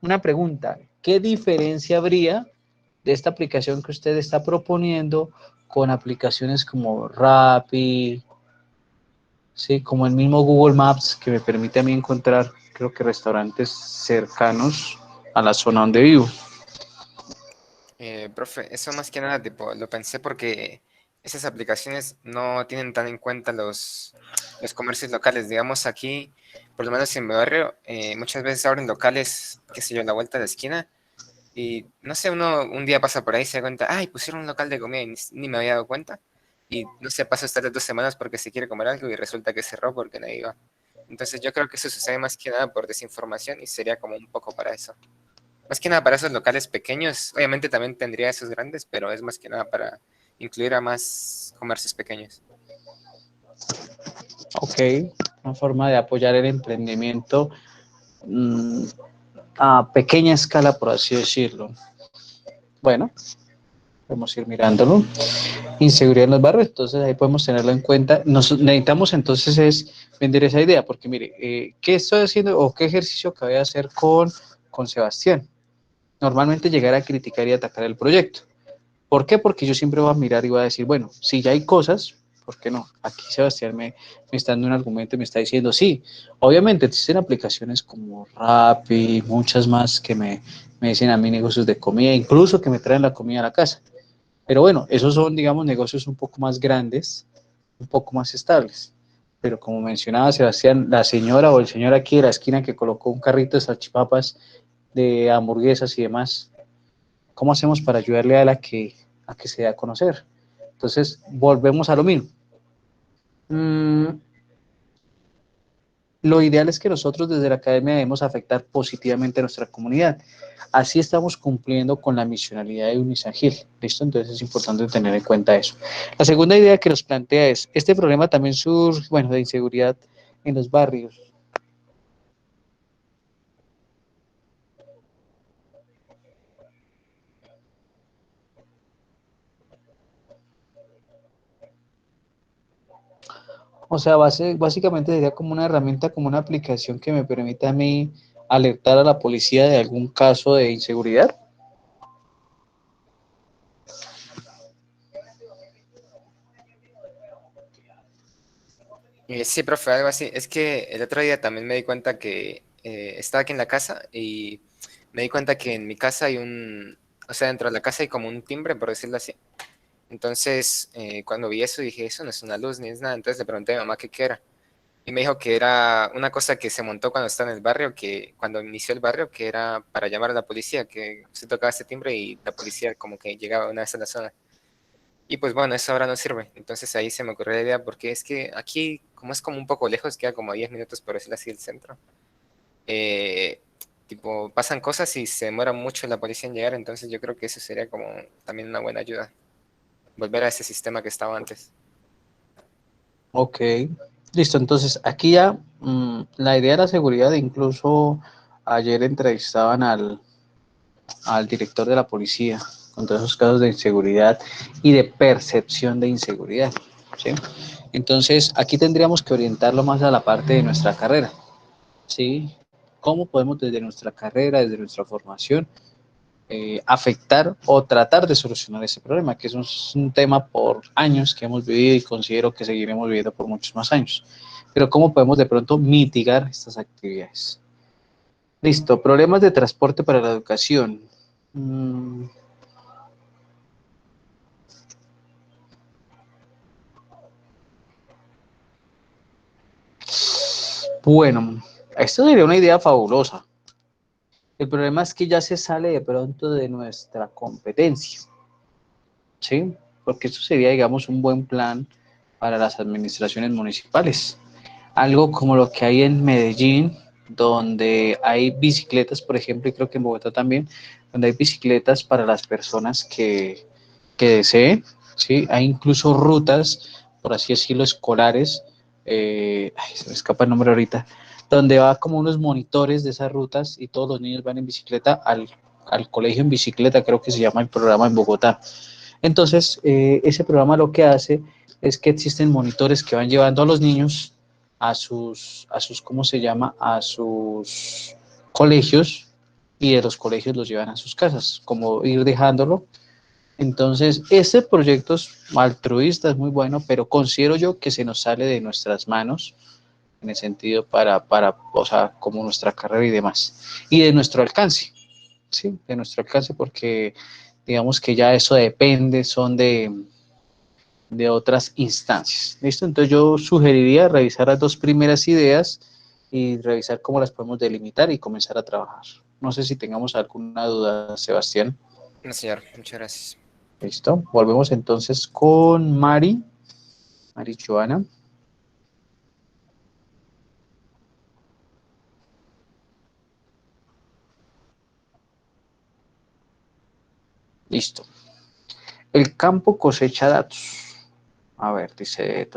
una pregunta. ¿Qué diferencia habría de esta aplicación que usted está proponiendo con aplicaciones como Rappi, sí, como el mismo Google Maps que me permite a mí encontrar, creo que restaurantes cercanos a la zona donde vivo? Profe, eso más que nada tipo, lo pensé porque esas aplicaciones no tienen tan en cuenta los comercios locales. Digamos aquí, por lo menos en mi barrio, muchas veces abren locales, qué sé yo, a la vuelta de la esquina. Y no sé, uno un día pasa por ahí y se da cuenta, ay, pusieron un local de comida y ni me había dado cuenta. Y no sé, pasa hasta las 2 semanas porque se quiere comer algo y resulta que cerró porque nadie iba. Entonces yo creo que eso sucede más que nada por desinformación y sería como un poco para eso. Más que nada para esos locales pequeños. Obviamente también tendría esos grandes, pero es más que nada para incluir a más comercios pequeños. Ok, una forma de apoyar el emprendimiento a pequeña escala, por así decirlo. Bueno, podemos ir mirándolo. Inseguridad en los barrios, entonces ahí podemos tenerlo en cuenta. Necesitamos entonces es vender esa idea, porque mire, ¿qué estoy haciendo o qué ejercicio acabé de hacer con Sebastián? Normalmente llegar a criticar y atacar el proyecto. ¿Por qué? Porque yo siempre voy a mirar y voy a decir, bueno, si ya hay cosas, ¿por qué no? Aquí Sebastián me está dando un argumento y me está diciendo, sí, obviamente existen aplicaciones como Rappi, muchas más que me dicen a mí negocios de comida, incluso que me traen la comida a la casa. Pero bueno, esos son, digamos, negocios un poco más grandes, un poco más estables. Pero como mencionaba Sebastián, la señora o el señor aquí de la esquina que colocó un carrito de salchipapas, de hamburguesas y demás, ¿cómo hacemos para ayudarle a él a que se dé a conocer? Entonces, volvemos a lo mismo. Lo ideal es que nosotros desde la academia debemos afectar positivamente a nuestra comunidad. Así estamos cumpliendo con la misionalidad de Unisangil. ¿Listo? Entonces es importante tener en cuenta eso. La segunda idea que nos plantea es, este problema también surge, bueno, de inseguridad en los barrios. O sea, básicamente sería como una herramienta, como una aplicación que me permita a mí alertar a la policía de algún caso de inseguridad. Sí, profe, algo así. Es que el otro día también me di cuenta que estaba aquí en la casa y me di cuenta que en mi casa hay o sea, dentro de la casa hay como un timbre, por decirlo así. Entonces, cuando vi eso, dije, eso no es una luz ni es nada. Entonces le pregunté a mi mamá qué era. Y me dijo que era una cosa que se montó cuando estaba en el barrio, que cuando inició el barrio, que era para llamar a la policía, que se tocaba ese timbre y la policía como que llegaba una vez a la zona. Y pues bueno, eso ahora no sirve. Entonces ahí se me ocurrió la idea, porque es que aquí, como es como un poco lejos, queda como 10 minutos por decirlo así del centro. eh, tipo, pasan cosas y se demora mucho la policía en llegar, entonces yo creo que eso sería como también una buena ayuda. Volver a ese sistema que estaba antes. Ok, listo. Entonces, aquí ya la idea de la seguridad, incluso ayer entrevistaban al director de la policía con todos esos casos de inseguridad y de percepción de inseguridad, ¿sí? Entonces, aquí tendríamos que orientarlo más a la parte de nuestra carrera, ¿sí? ¿Cómo podemos desde nuestra carrera, desde nuestra formación, afectar o tratar de solucionar ese problema, que es un tema por años que hemos vivido y considero que seguiremos viviendo por muchos más años? Pero ¿cómo podemos de pronto mitigar estas actividades? Listo, problemas de transporte para la educación. Mm, Bueno, esto sería una idea fabulosa. El problema es que ya se sale de pronto de nuestra competencia, ¿sí? Porque esto sería, digamos, un buen plan para las administraciones municipales. Algo como lo que hay en Medellín, donde hay bicicletas, por ejemplo, y creo que en Bogotá también, donde hay bicicletas para las personas que deseen, ¿sí? Hay incluso rutas, por así decirlo, escolares, se me escapa el nombre ahorita, donde va como unos monitores de esas rutas y todos los niños van en bicicleta al colegio en bicicleta, creo que se llama el programa en Bogotá. Entonces, ese programa lo que hace es que existen monitores que van llevando a los niños ¿cómo se llama? A sus colegios, y de los colegios los llevan a sus casas, como ir dejándolo. Entonces, este proyecto es altruista, es muy bueno, pero considero yo que se nos sale de nuestras manos en el sentido o sea, como nuestra carrera y demás, y de nuestro alcance, ¿sí? De nuestro alcance, porque digamos que ya eso depende, son de otras instancias. ¿Listo? Entonces yo sugeriría revisar las dos primeras ideas y revisar cómo las podemos delimitar y comenzar a trabajar. No sé si tengamos alguna duda, Sebastián. No, señor, muchas gracias. ¿Listo? Volvemos entonces con Mari Joana. Listo. El campo cosecha datos. A ver, dice...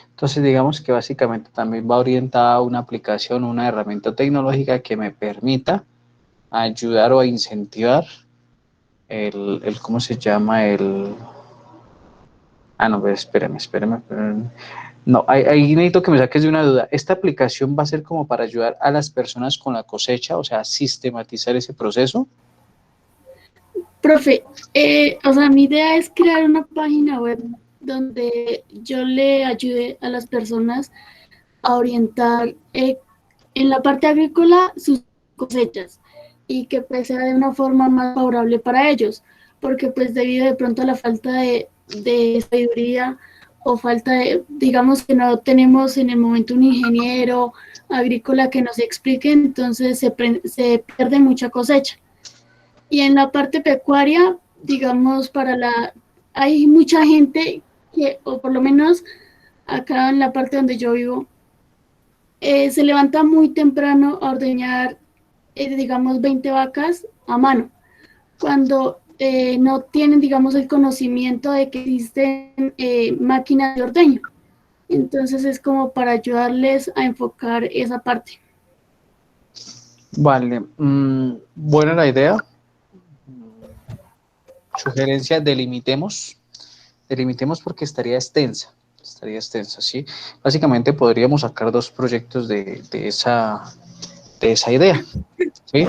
Entonces, digamos que básicamente también va orientada a una aplicación, una herramienta tecnológica que me permita ayudar o a incentivar ¿cómo se llama? No, pues espérame. No, ahí necesito que me saques de una duda. ¿Esta aplicación va a ser como para ayudar a las personas con la cosecha, o sea, sistematizar ese proceso? Profe, o sea, mi idea es crear una página web donde yo le ayude a las personas a orientar en la parte agrícola sus cosechas y que pues sea de una forma más favorable para ellos, porque pues debido de pronto a la falta de sabiduría o falta de, digamos que no tenemos en el momento un ingeniero agrícola que nos explique, entonces se pierde mucha cosecha. Y en la parte pecuaria, digamos, hay mucha gente que, o por lo menos acá en la parte donde yo vivo, se levanta muy temprano a ordeñar, digamos, 20 vacas a mano, cuando no tienen, digamos, el conocimiento de que existen máquinas de ordeño. Entonces es como para ayudarles a enfocar esa parte. Vale, buena la idea. Sugerencia, delimitemos porque estaría extensa, ¿sí? Básicamente podríamos sacar dos proyectos de esa idea, ¿sí?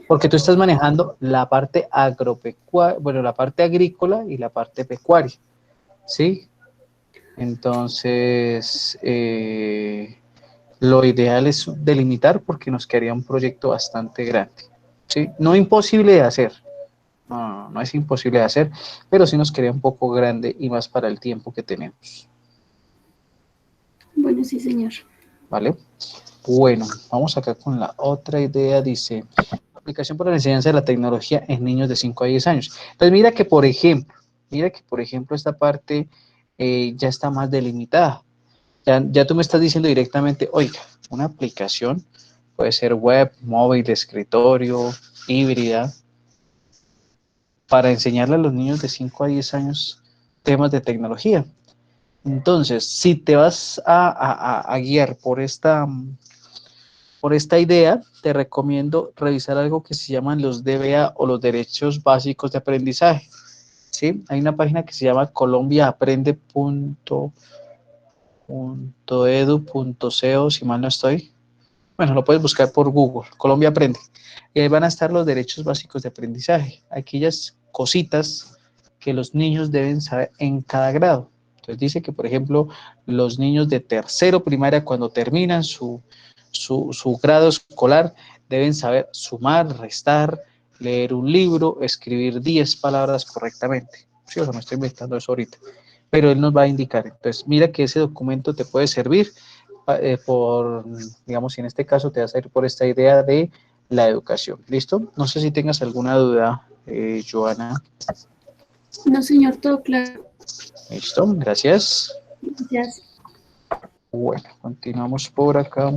Porque tú estás manejando la parte agropecuaria, bueno, la parte agrícola y la parte pecuaria, ¿sí? Entonces, lo ideal es delimitar porque nos quedaría un proyecto bastante grande, ¿sí? No imposible de hacer, no es imposible de hacer, pero sí nos quedaría un poco grande y más para el tiempo que tenemos. Bueno, sí, señor. ¿Vale? Bueno, vamos acá con la otra idea, dice, aplicación para la enseñanza de la tecnología en niños de 5 a 10 años. Entonces, mira que, por ejemplo, esta parte ya está más delimitada. Ya tú me estás diciendo directamente, oiga, una aplicación puede ser web, móvil, de escritorio, híbrida, para enseñarle a los niños de 5 a 10 años temas de tecnología. Entonces, si te vas a guiar por esta idea, te recomiendo revisar algo que se llaman los DBA o los Derechos Básicos de Aprendizaje. ¿Sí? Hay una página que se llama colombiaaprende.edu.co, si mal no estoy. Bueno, lo puedes buscar por Google, Colombia Aprende. Y ahí van a estar los derechos básicos de aprendizaje, aquellas cositas que los niños deben saber en cada grado. Entonces dice que, por ejemplo, los niños de tercero primaria, cuando terminan su grado escolar, deben saber sumar, restar, leer un libro, escribir 10 palabras correctamente. Sí, o sea, me estoy inventando eso ahorita. Pero él nos va a indicar. Entonces, mira que ese documento te puede servir digamos, si en este caso te vas a ir por esta idea de la educación. ¿Listo? No sé si tengas alguna duda, Joana. No, señor, todo claro. Listo, gracias. Gracias. Bueno, continuamos por acá.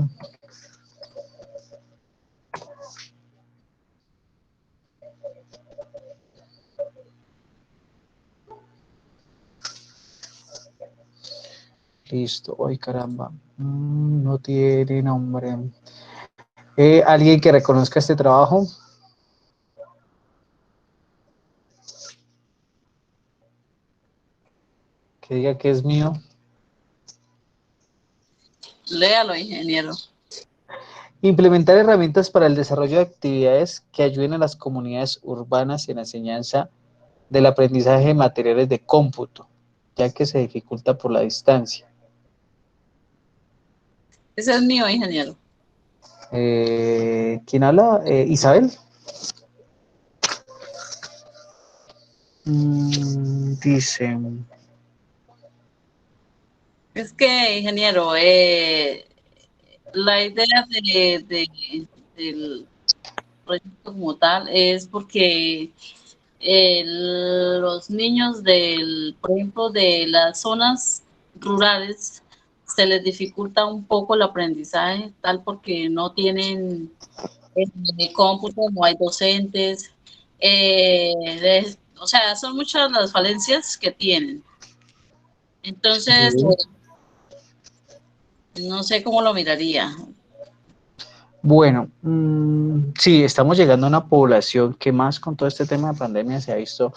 Listo, ay caramba, no tiene nombre. ¿Alguien que reconozca este trabajo? Que diga que es mío. Léalo, ingeniero. Implementar herramientas para el desarrollo de actividades que ayuden a las comunidades urbanas en la enseñanza del aprendizaje de materiales de cómputo. ya que se dificulta por la distancia. Ese es mío, ingeniero. ¿Quién habla? Isabel. Dice, Es que, ingeniero, la idea del proyecto como tal es porque los niños por ejemplo, de las zonas rurales se les dificulta un poco el aprendizaje, tal porque no tienen cómputo, no hay docentes, o sea, son muchas las falencias que tienen. Entonces, no sé cómo lo miraría. bueno, sí, estamos llegando a una población que más con todo este tema de pandemia se ha visto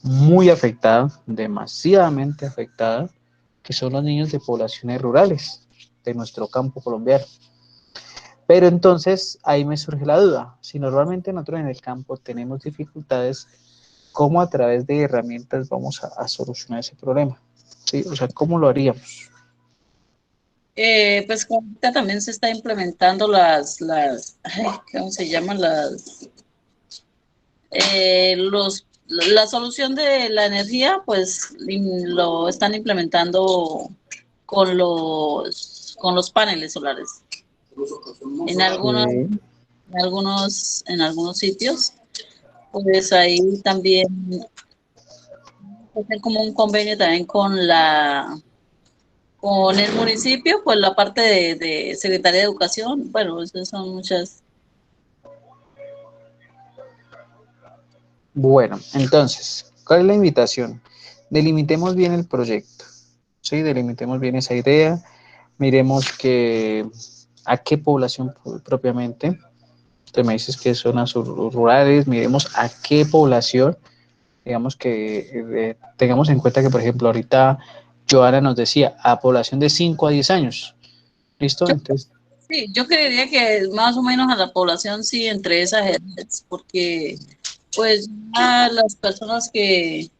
muy afectada, demasiadamente afectada, que son los niños de poblaciones rurales de nuestro campo colombiano. Pero entonces ahí me surge la duda, si normalmente nosotros en el campo tenemos dificultades, ¿cómo a través de herramientas vamos a solucionar ese problema? ¿Sí? O sea, ¿cómo lo haríamos? Pues ahorita también se está implementando ay, ¿cómo se llaman? La solución de la energía, pues lo están implementando con los paneles solares. En algunos, Sí. en algunos sitios, pues ahí también hacer como un convenio también con el municipio, pues la parte de Secretaría de Educación, bueno, esas son muchas. Bueno, entonces, ¿cuál es la invitación? Delimitemos bien el proyecto, ¿sí? Delimitemos bien esa idea, miremos a qué población propiamente, te me dices que zonas rurales, miremos a qué población, digamos que tengamos en cuenta que, por ejemplo, ahorita Joana nos decía, a población de 5 a 10 años, ¿listo? Entonces, Sí, yo creería que más o menos a la población sí entre esas edades, porque pues ya las personas que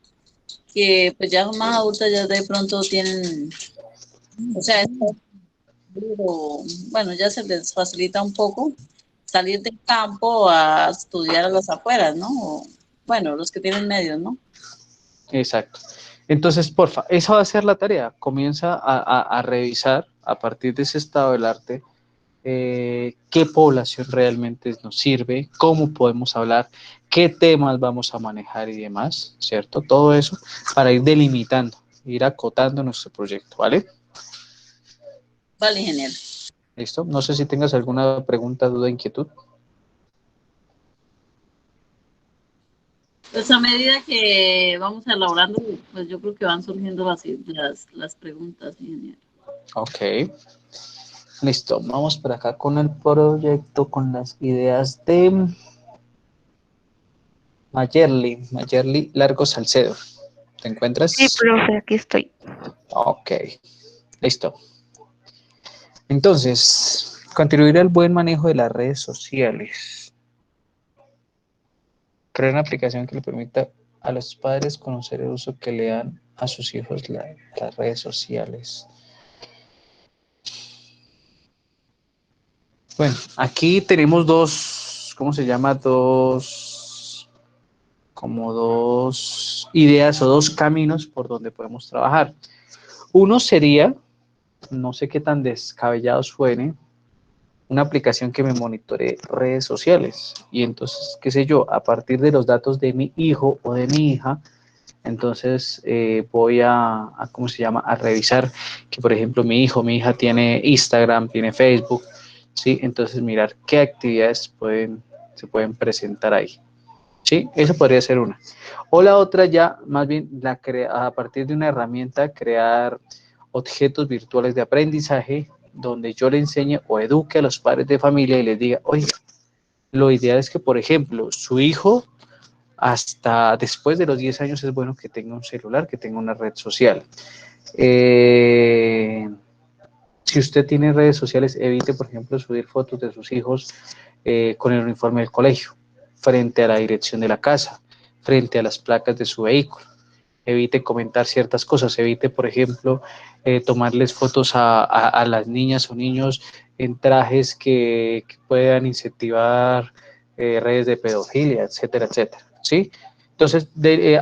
pues ya son más adultas ya de pronto tienen, o sea, bueno, ya se les facilita un poco salir del campo a estudiar a las afueras, ¿no? Bueno, los que tienen medios, ¿no? exacto. Entonces, porfa, esa va a ser la tarea. Comienza a revisar a partir de ese estado del arte qué población realmente nos sirve, cómo podemos hablar, qué temas vamos a manejar y demás, ¿cierto? Todo eso para ir delimitando, ir acotando nuestro proyecto, ¿vale? Vale, ingeniero. ¿Listo? No sé si tengas alguna pregunta, duda, inquietud. Pues a medida que vamos elaborando, pues yo creo que van surgiendo las preguntas, ingeniero. Ok. Listo, vamos por acá con el proyecto, con las ideas de Mayerly Largo Salcedo. ¿Te Sí, encuentras? profe, aquí estoy. Ok, listo. Entonces, contribuir al buen manejo de las redes sociales. Crear una aplicación que le permita a los padres conocer el uso que le dan a sus hijos las redes sociales. Bueno, aquí tenemos dos, ¿cómo se llama? Dos ideas o dos caminos por donde podemos trabajar. Uno sería, no sé qué tan descabellado suene, una aplicación que me monitoree redes sociales. Y entonces, qué sé yo, a partir de los datos de mi hijo o de mi hija, entonces voy ¿cómo se llama? A revisar que, por ejemplo, mi hijo, mi hija tiene Instagram, tiene Facebook, ¿sí? Entonces, mirar qué actividades se pueden presentar ahí. ¿Sí? Eso podría ser una. O la otra ya, más bien, a partir de una herramienta, crear objetos virtuales de aprendizaje donde yo le enseñe o eduque a los padres de familia y les diga, oye, lo ideal es que, por ejemplo, su hijo hasta después de los 10 años es bueno que tenga un celular, que tenga una red social. Si usted tiene redes sociales, evite, por ejemplo, subir fotos de sus hijos con el uniforme del colegio, frente a la dirección de la casa, frente a las placas de su vehículo. evite comentar ciertas cosas, evite, por ejemplo, tomarles fotos a las niñas o niños en trajes que puedan incentivar redes de pedofilia, etcétera, etcétera, ¿sí? Entonces,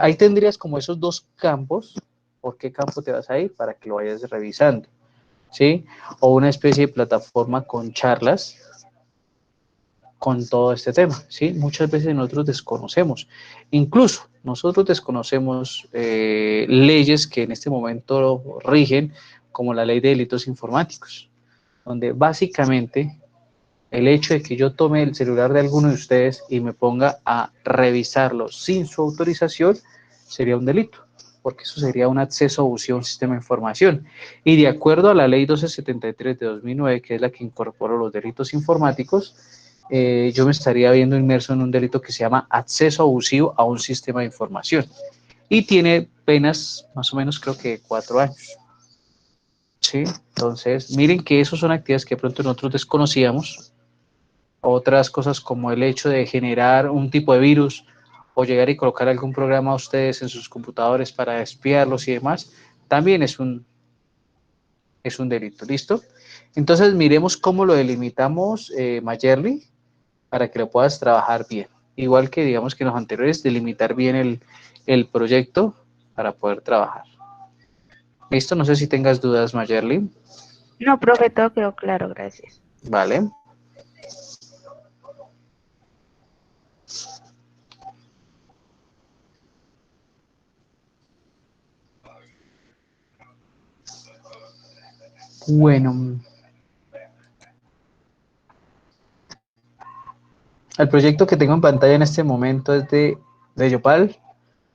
ahí tendrías como esos dos campos. ¿Por qué campo te vas a ir? Para que lo vayas revisando, ¿sí? O una especie de plataforma con charlas con todo este tema, ¿sí? Muchas veces nosotros desconocemos, incluso nosotros desconocemos leyes que en este momento rigen, como la ley de delitos informáticos, donde básicamente el hecho de que yo tome el celular de alguno de ustedes y me ponga a revisarlo sin su autorización sería un delito, porque eso sería un acceso abusivo a un sistema de información. Y de acuerdo a la ley 1273 de 2009, que es la que incorporó los delitos informáticos, yo me estaría viendo inmerso en un delito que se llama acceso abusivo a un sistema de información. Y tiene penas más o menos creo que 4 años. ¿Sí? Entonces, miren que esas son actividades que de pronto nosotros desconocíamos. Otras cosas como el hecho de generar un tipo de virus o llegar y colocar algún programa a ustedes en sus computadores para espiarlos y demás, también es un delito. ¿Listo? Entonces, miremos cómo lo delimitamos, Mayerly, para que lo puedas trabajar bien. Igual que digamos que en los anteriores, delimitar bien el proyecto para poder trabajar. ¿Listo? No sé si tengas dudas, Mayerly. No, profe, todo quedó claro, gracias. Vale. Bueno. El proyecto que tengo en pantalla en este momento es de Yopal.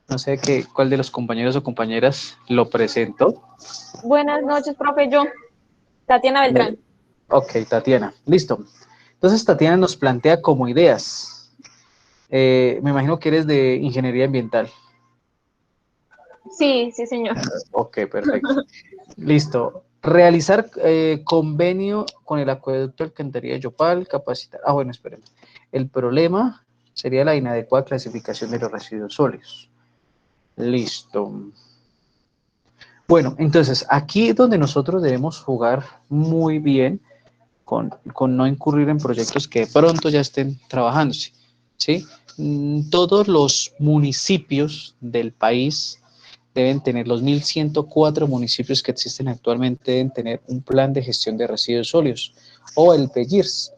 No sé cuál de los compañeros o compañeras lo presentó. Buenas noches, profe. Yo, Tatiana Beltrán. Ok, Tatiana. Listo. Entonces, Tatiana nos plantea como ideas. Me imagino que eres de ingeniería ambiental. Sí, sí, señor. Ok, perfecto. Listo. Realizar convenio con el acueducto de alcantarilla de Yopal, capacitar. Ah, bueno, espérenme. El problema sería la inadecuada clasificación de los residuos sólidos. Listo. Bueno, entonces aquí es donde nosotros debemos jugar muy bien con no incurrir en proyectos que de pronto ya estén trabajándose, ¿sí? Todos los municipios del país deben tener, los 1.104 municipios que existen actualmente deben tener un plan de gestión de residuos sólidos o el PEGIRS,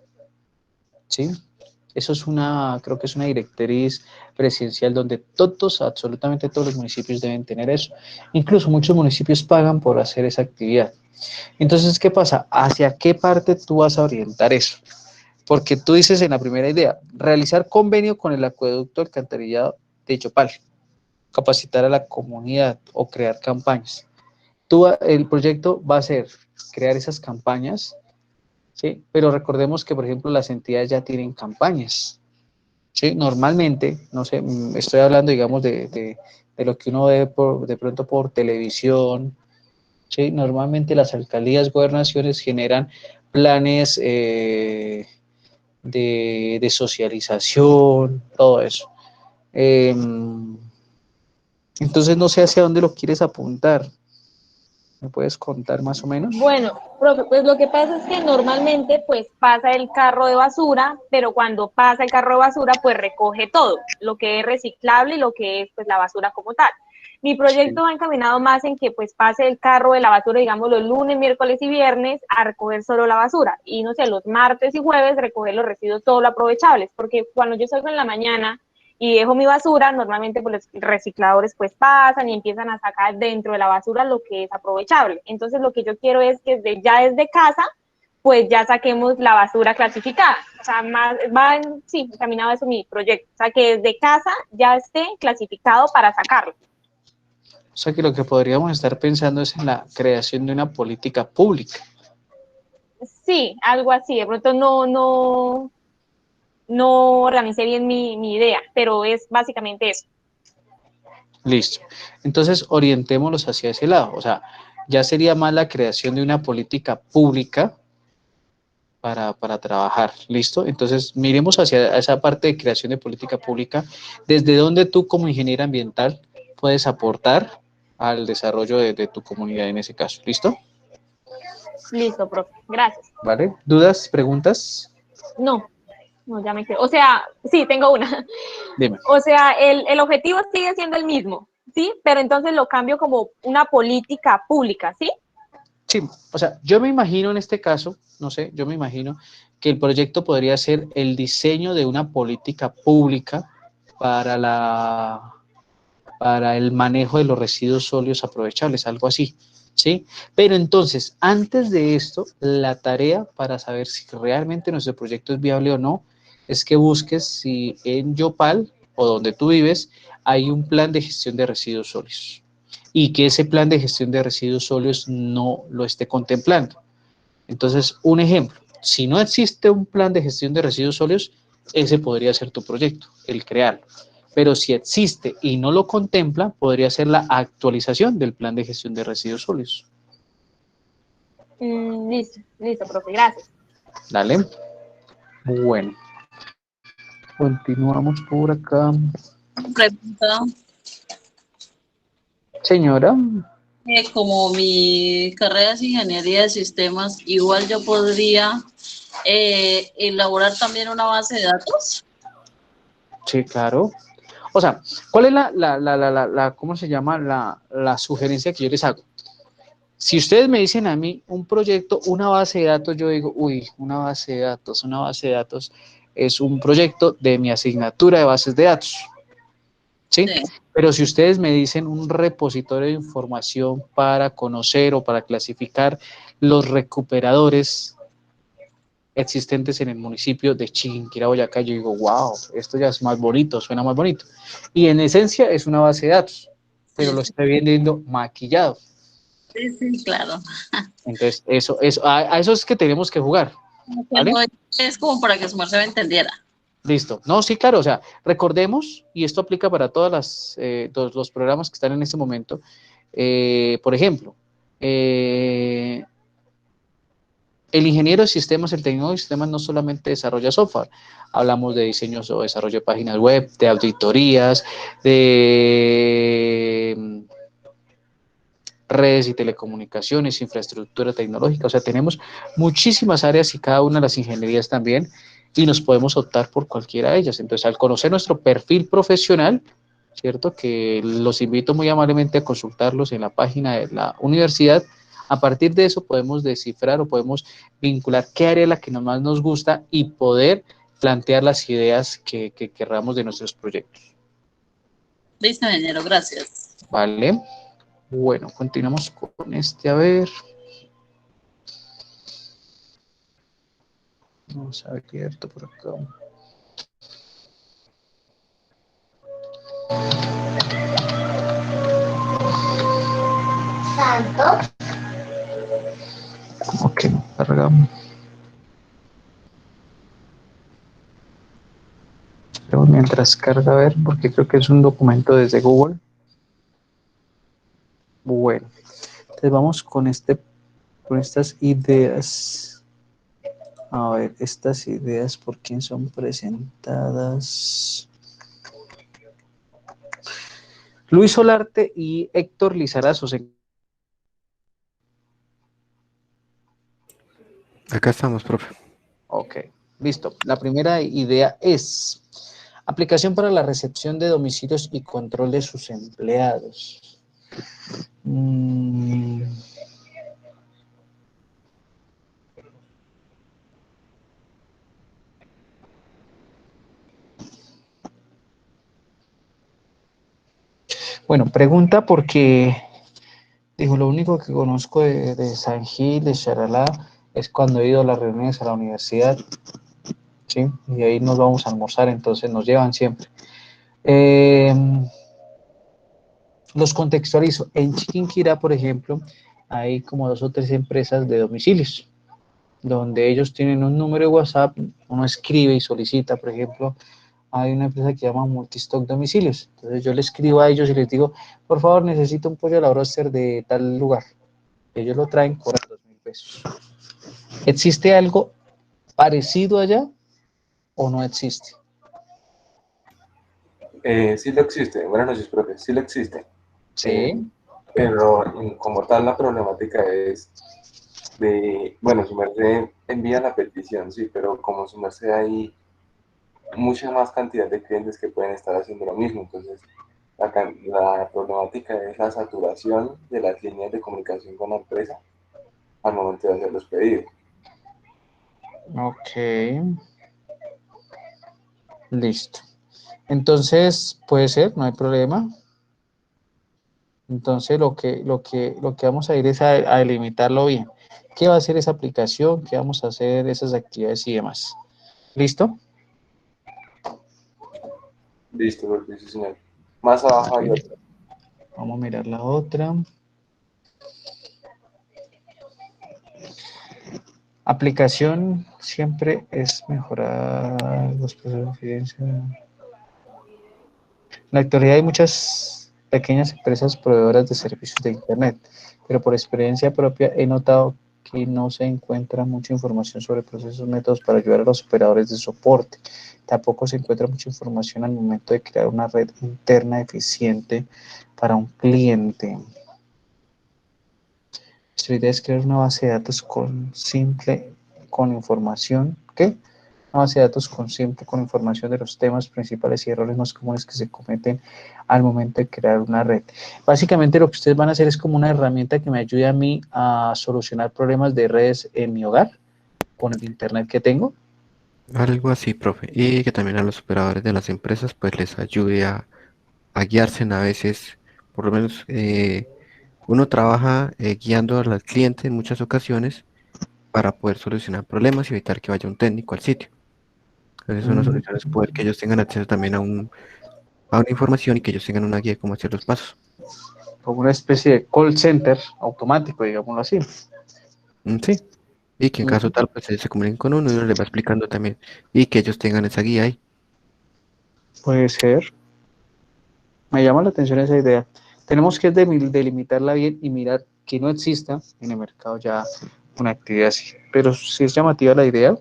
¿sí? Eso es creo que es una directriz presidencial donde todos, absolutamente todos los municipios deben tener eso. Incluso muchos municipios pagan por hacer esa actividad. Entonces, ¿qué pasa? ¿Hacia qué parte tú vas a orientar eso? Porque tú dices en la primera idea, realizar convenio con el acueducto alcantarillado de Yopal, capacitar a la comunidad o crear campañas. El proyecto va a ser crear esas campañas, ¿sí? Pero recordemos que, por ejemplo, las entidades ya tienen campañas, ¿sí? Normalmente, no sé, estoy hablando, digamos, de lo que uno ve de pronto por televisión, ¿sí? Normalmente las alcaldías, gobernaciones generan planes de socialización, todo eso. Entonces, no sé hacia dónde lo quieres apuntar. ¿Me puedes contar más o menos? Bueno, profe, pues lo que pasa es que normalmente pues pasa el carro de basura, pero cuando pasa el carro de basura pues recoge todo, lo que es reciclable y lo que es pues la basura como tal. Mi proyecto va encaminado más en que pues pase el carro de la basura, digamos, los lunes, miércoles y viernes a recoger solo la basura y no sé, los martes y jueves recoger los residuos solo aprovechables, porque cuando yo salgo en la mañana y dejo mi basura, normalmente pues, los recicladores pues pasan y empiezan a sacar dentro de la basura lo que es aprovechable. Entonces lo que yo quiero es que ya desde casa pues ya saquemos la basura clasificada. O sea, sí, encaminado a eso mi proyecto. O sea, que desde casa ya esté clasificado para sacarlo. O sea, que lo que podríamos estar pensando es en la creación de una política pública. Sí, algo así. De pronto no organicé bien mi idea, pero es básicamente eso. Listo. Entonces, orientémoslos hacia ese lado. O sea, ya sería más la creación de una política pública para trabajar. ¿Listo? Entonces, miremos hacia esa parte de creación de política pública. ¿Desde dónde tú, como ingeniera ambiental, puedes aportar al desarrollo de tu comunidad en ese caso. ¿Listo? Listo, profe. Gracias. ¿Vale? ¿Dudas, preguntas? No, no, ya me quedo. O sea, sí, tengo una. Dime. O sea, el objetivo sigue siendo el mismo, ¿sí? Pero entonces lo cambio como una política pública, ¿sí? Sí, o sea, yo me imagino en este caso, no sé, yo me imagino que el proyecto podría ser el diseño de una política pública para el manejo de los residuos sólidos aprovechables, algo así, ¿sí? Pero entonces, antes de esto, la tarea para saber si realmente nuestro proyecto es viable o no, es que busques si en Yopal o donde tú vives hay un plan de gestión de residuos sólidos y que ese plan de gestión de residuos sólidos no lo esté contemplando. Entonces, un ejemplo, si no existe un plan de gestión de residuos sólidos, ese podría ser tu proyecto, el crearlo. Pero si existe y no lo contempla, podría ser la actualización del plan de gestión de residuos sólidos. Listo, listo, profe, gracias. Dale. Bueno. Continuamos por acá. Pregunta, Señora. como mi carrera es ingeniería de sistemas, igual yo podría elaborar también una base de datos. Sí, claro. O sea, ¿cuál es ¿cómo se llama? La sugerencia que yo les hago. Si ustedes me dicen a mí un proyecto, una base de datos, yo digo, uy, una base de datos es un proyecto de mi asignatura de bases de datos. ¿Sí? Sí. Pero si ustedes me dicen un repositorio de información para conocer o para clasificar los recuperadores existentes en el municipio de Chiquinquirá, Boyacá, yo digo, wow, esto ya es más bonito, suena más bonito. Y en esencia es una base de datos, pero lo estoy vendiendo maquillado. Sí, sí, claro. Entonces, a eso es que tenemos que jugar, ¿vale? Es como para que su merced me entendiera. Listo. No, sí, claro, o sea, recordemos, y esto aplica para todos los programas que están en este momento, por ejemplo, el ingeniero de sistemas, el técnico de sistemas no solamente desarrolla software, hablamos de diseños o desarrollo de páginas web, de auditorías, de redes y telecomunicaciones, infraestructura tecnológica, o sea, tenemos muchísimas áreas y cada una de las ingenierías también, y nos podemos optar por cualquiera de ellas. Entonces, al conocer nuestro perfil profesional, ¿cierto? Que los invito muy amablemente a consultarlos en la página de la universidad, a partir de eso podemos descifrar o podemos vincular qué área es la que más nos gusta y poder plantear las ideas que querramos de nuestros proyectos. Listo, ingeniero, gracias. Vale. Bueno, continuamos con a ver. Vamos a ver abierto por acá. Santo. Ok, cargamos. Pero mientras carga, a ver, porque creo que es un documento desde Google. Bueno, entonces vamos con estas ideas. A ver, estas ideas, ¿por quién son presentadas? Luis Solarte y Héctor Lizarazo. Acá estamos, profe. Ok, listo. La primera idea es aplicación para la recepción de domicilios y control de sus empleados. Bueno, pregunta porque, digo, lo único que conozco de San Gil, de Charalá, es cuando he ido a las reuniones a la universidad, ¿sí? Y ahí nos vamos a almorzar, entonces nos llevan siempre. Los contextualizo. En Chiquinquirá, por ejemplo, hay como 2 o 3 empresas de domicilios, donde ellos tienen un número de WhatsApp, uno escribe y solicita, por ejemplo, hay una empresa que se llama Multistock Domicilios. Entonces yo le escribo a ellos y les digo, por favor, necesito un pollo a la broster de tal lugar. Ellos lo traen, cobran 2.000 pesos. ¿Existe algo parecido allá o no existe? Sí lo existe, buenas noches, profe, sí lo existe. Sí. Pero como tal la problemática es de, bueno, su merced envía la petición, sí, pero como su merced hay mucha más cantidad de clientes que pueden estar haciendo lo mismo, entonces la problemática es la saturación de las líneas de comunicación con la empresa al momento de hacer los pedidos. Ok, listo. Entonces, puede ser, no hay problema. Entonces, lo que vamos a ir es a delimitarlo bien. ¿Qué va a hacer esa aplicación? ¿Qué vamos a hacer esas actividades y demás? ¿Listo? Listo, profe, sí, señor. Más abajo hay Vale. otra. Vamos a mirar la otra. Aplicación siempre es mejorar los procesos de eficiencia. En la actualidad hay muchas pequeñas empresas proveedoras de servicios de Internet, pero por experiencia propia he notado que no se encuentra mucha información sobre procesos métodos para ayudar a los operadores de soporte. Tampoco se encuentra mucha información al momento de crear una red interna eficiente para un cliente. Nuestra idea es crear una base de datos con información, ¿qué? Una base de datos con información de los temas principales y errores más comunes que se cometen al momento de crear una red. Básicamente lo que ustedes van a hacer es como una herramienta que me ayude a mí a solucionar problemas de redes en mi hogar con el internet que tengo. Algo así, profe. Y que también a los operadores de las empresas pues les ayude a guiarse a veces, por lo menos uno trabaja guiando al cliente en muchas ocasiones para poder solucionar problemas y evitar que vaya un técnico al sitio. Entonces una Mm, solución es poder que ellos tengan acceso también a una información y que ellos tengan una guía de cómo hacer los pasos. como una especie de call center automático, digámoslo así. Sí. Y que en caso Mm, tal pues ellos se comuniquen con uno y uno les va explicando también y que ellos tengan esa guía ahí. puede ser. Me llama la atención esa idea. Tenemos que delimitarla bien y mirar que no exista en el mercado ya una actividad así. Pero si es llamativa la idea,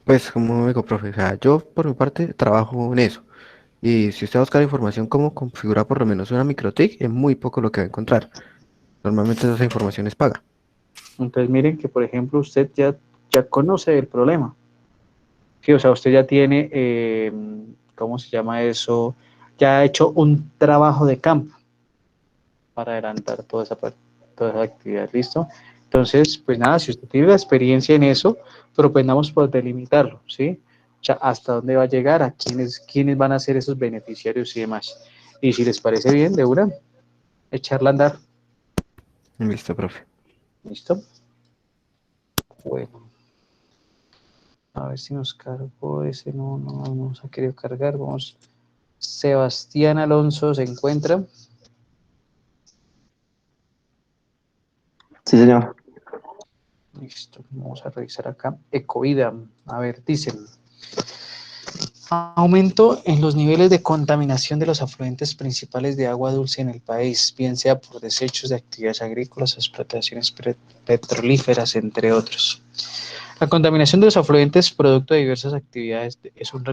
Pues como digo, profe, o sea, yo por mi parte trabajo en eso. Y si usted va a buscar información cómo configurar por lo menos una MikroTik, es muy poco lo que va a encontrar. Normalmente esa información es paga. entonces miren que, por ejemplo, usted ya conoce el problema. Sí, o sea, usted ya tiene, ¿cómo se llama eso? Ya ha hecho un trabajo de campo para adelantar toda esa actividad, ¿listo? Entonces, pues nada, si usted tiene la experiencia en eso, propendamos por delimitarlo, ¿sí? O sea, hasta dónde va a llegar, a quiénes van a ser esos beneficiarios y demás. Y si les parece bien, de una, echarla a andar, Listo, profe. ¿listo? Bueno, a ver si nos cargó ese, no nos ha querido cargar, vamos. Sebastián Alonso se encuentra. Sí, señor. Listo, vamos a revisar acá. Ecovida, a ver, dicen. Aumento en los niveles de contaminación de los afluentes principales de agua dulce en el país, bien sea por desechos de actividades agrícolas, explotaciones petrolíferas, entre otros. La contaminación de los afluentes producto de diversas actividades es un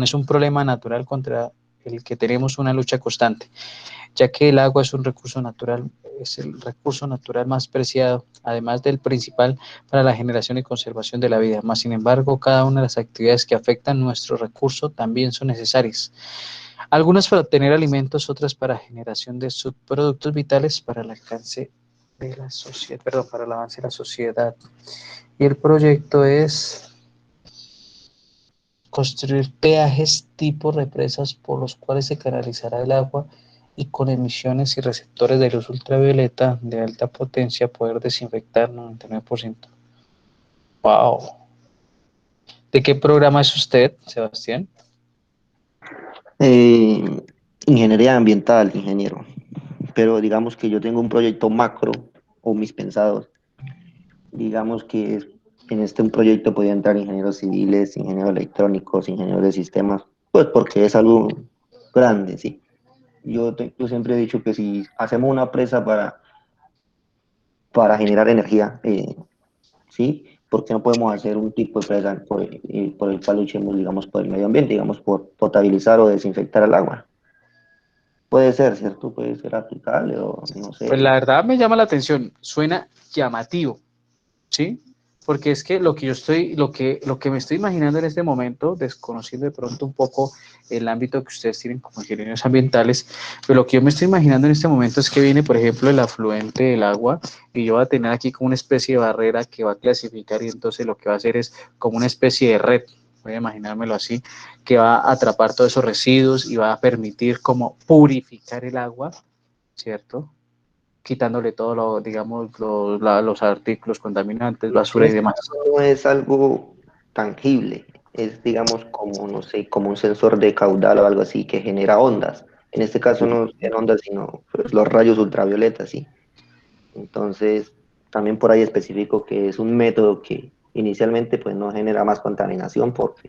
es un problema natural contra el que tenemos una lucha constante, ya que el agua es el recurso natural más preciado, además del principal para la generación y conservación de la vida. Más sin embargo, cada una de las actividades que afectan nuestro recurso también son necesarias. Algunas para obtener alimentos, otras para generación de subproductos vitales para el alcance de la sociedad, para el avance de la sociedad. Y el proyecto es construir peajes tipo represas por los cuales se canalizará el agua y con emisiones y receptores de luz ultravioleta de alta potencia poder desinfectar 99%. ¡Wow! ¿De qué programa es usted, Sebastián? Eh, Ingeniería ambiental, ingeniero. Pero digamos que yo tengo un proyecto macro o mis pensados. Digamos que en este un proyecto podía entrar ingenieros civiles, ingenieros electrónicos, ingenieros de sistemas, pues porque es algo grande, sí. Yo siempre he dicho que si hacemos una presa para generar energía, ¿sí? ¿por qué no podemos hacer un tipo de empresa por el cual luchemos, digamos, por el medio ambiente, digamos, por potabilizar o desinfectar el agua? Puede ser, ¿cierto? Puede ser aplicable o no Pues sé. la verdad me llama la atención, suena llamativo, ¿sí? Porque es que lo que me estoy imaginando en este momento, desconociendo de pronto un poco el ámbito que ustedes tienen como ingenieros ambientales, pero lo que yo me estoy imaginando en este momento es que viene, por ejemplo, el afluente del agua y yo voy a tener aquí como una especie de barrera que va a clasificar y entonces lo que va a hacer es como una especie de red, voy a imaginármelo así, que va a atrapar todos esos residuos y va a permitir como purificar el agua, ¿cierto? Quitándole todo lo, digamos, los artículos contaminantes, En basura y este demás. caso no es algo tangible, es, digamos, como, no sé, como un sensor de caudal o algo así que genera ondas. En este caso no son ondas, sino pues, los rayos ultravioletas, ¿sí? Entonces, también por ahí especifico que es un método que inicialmente pues no genera más contaminación porque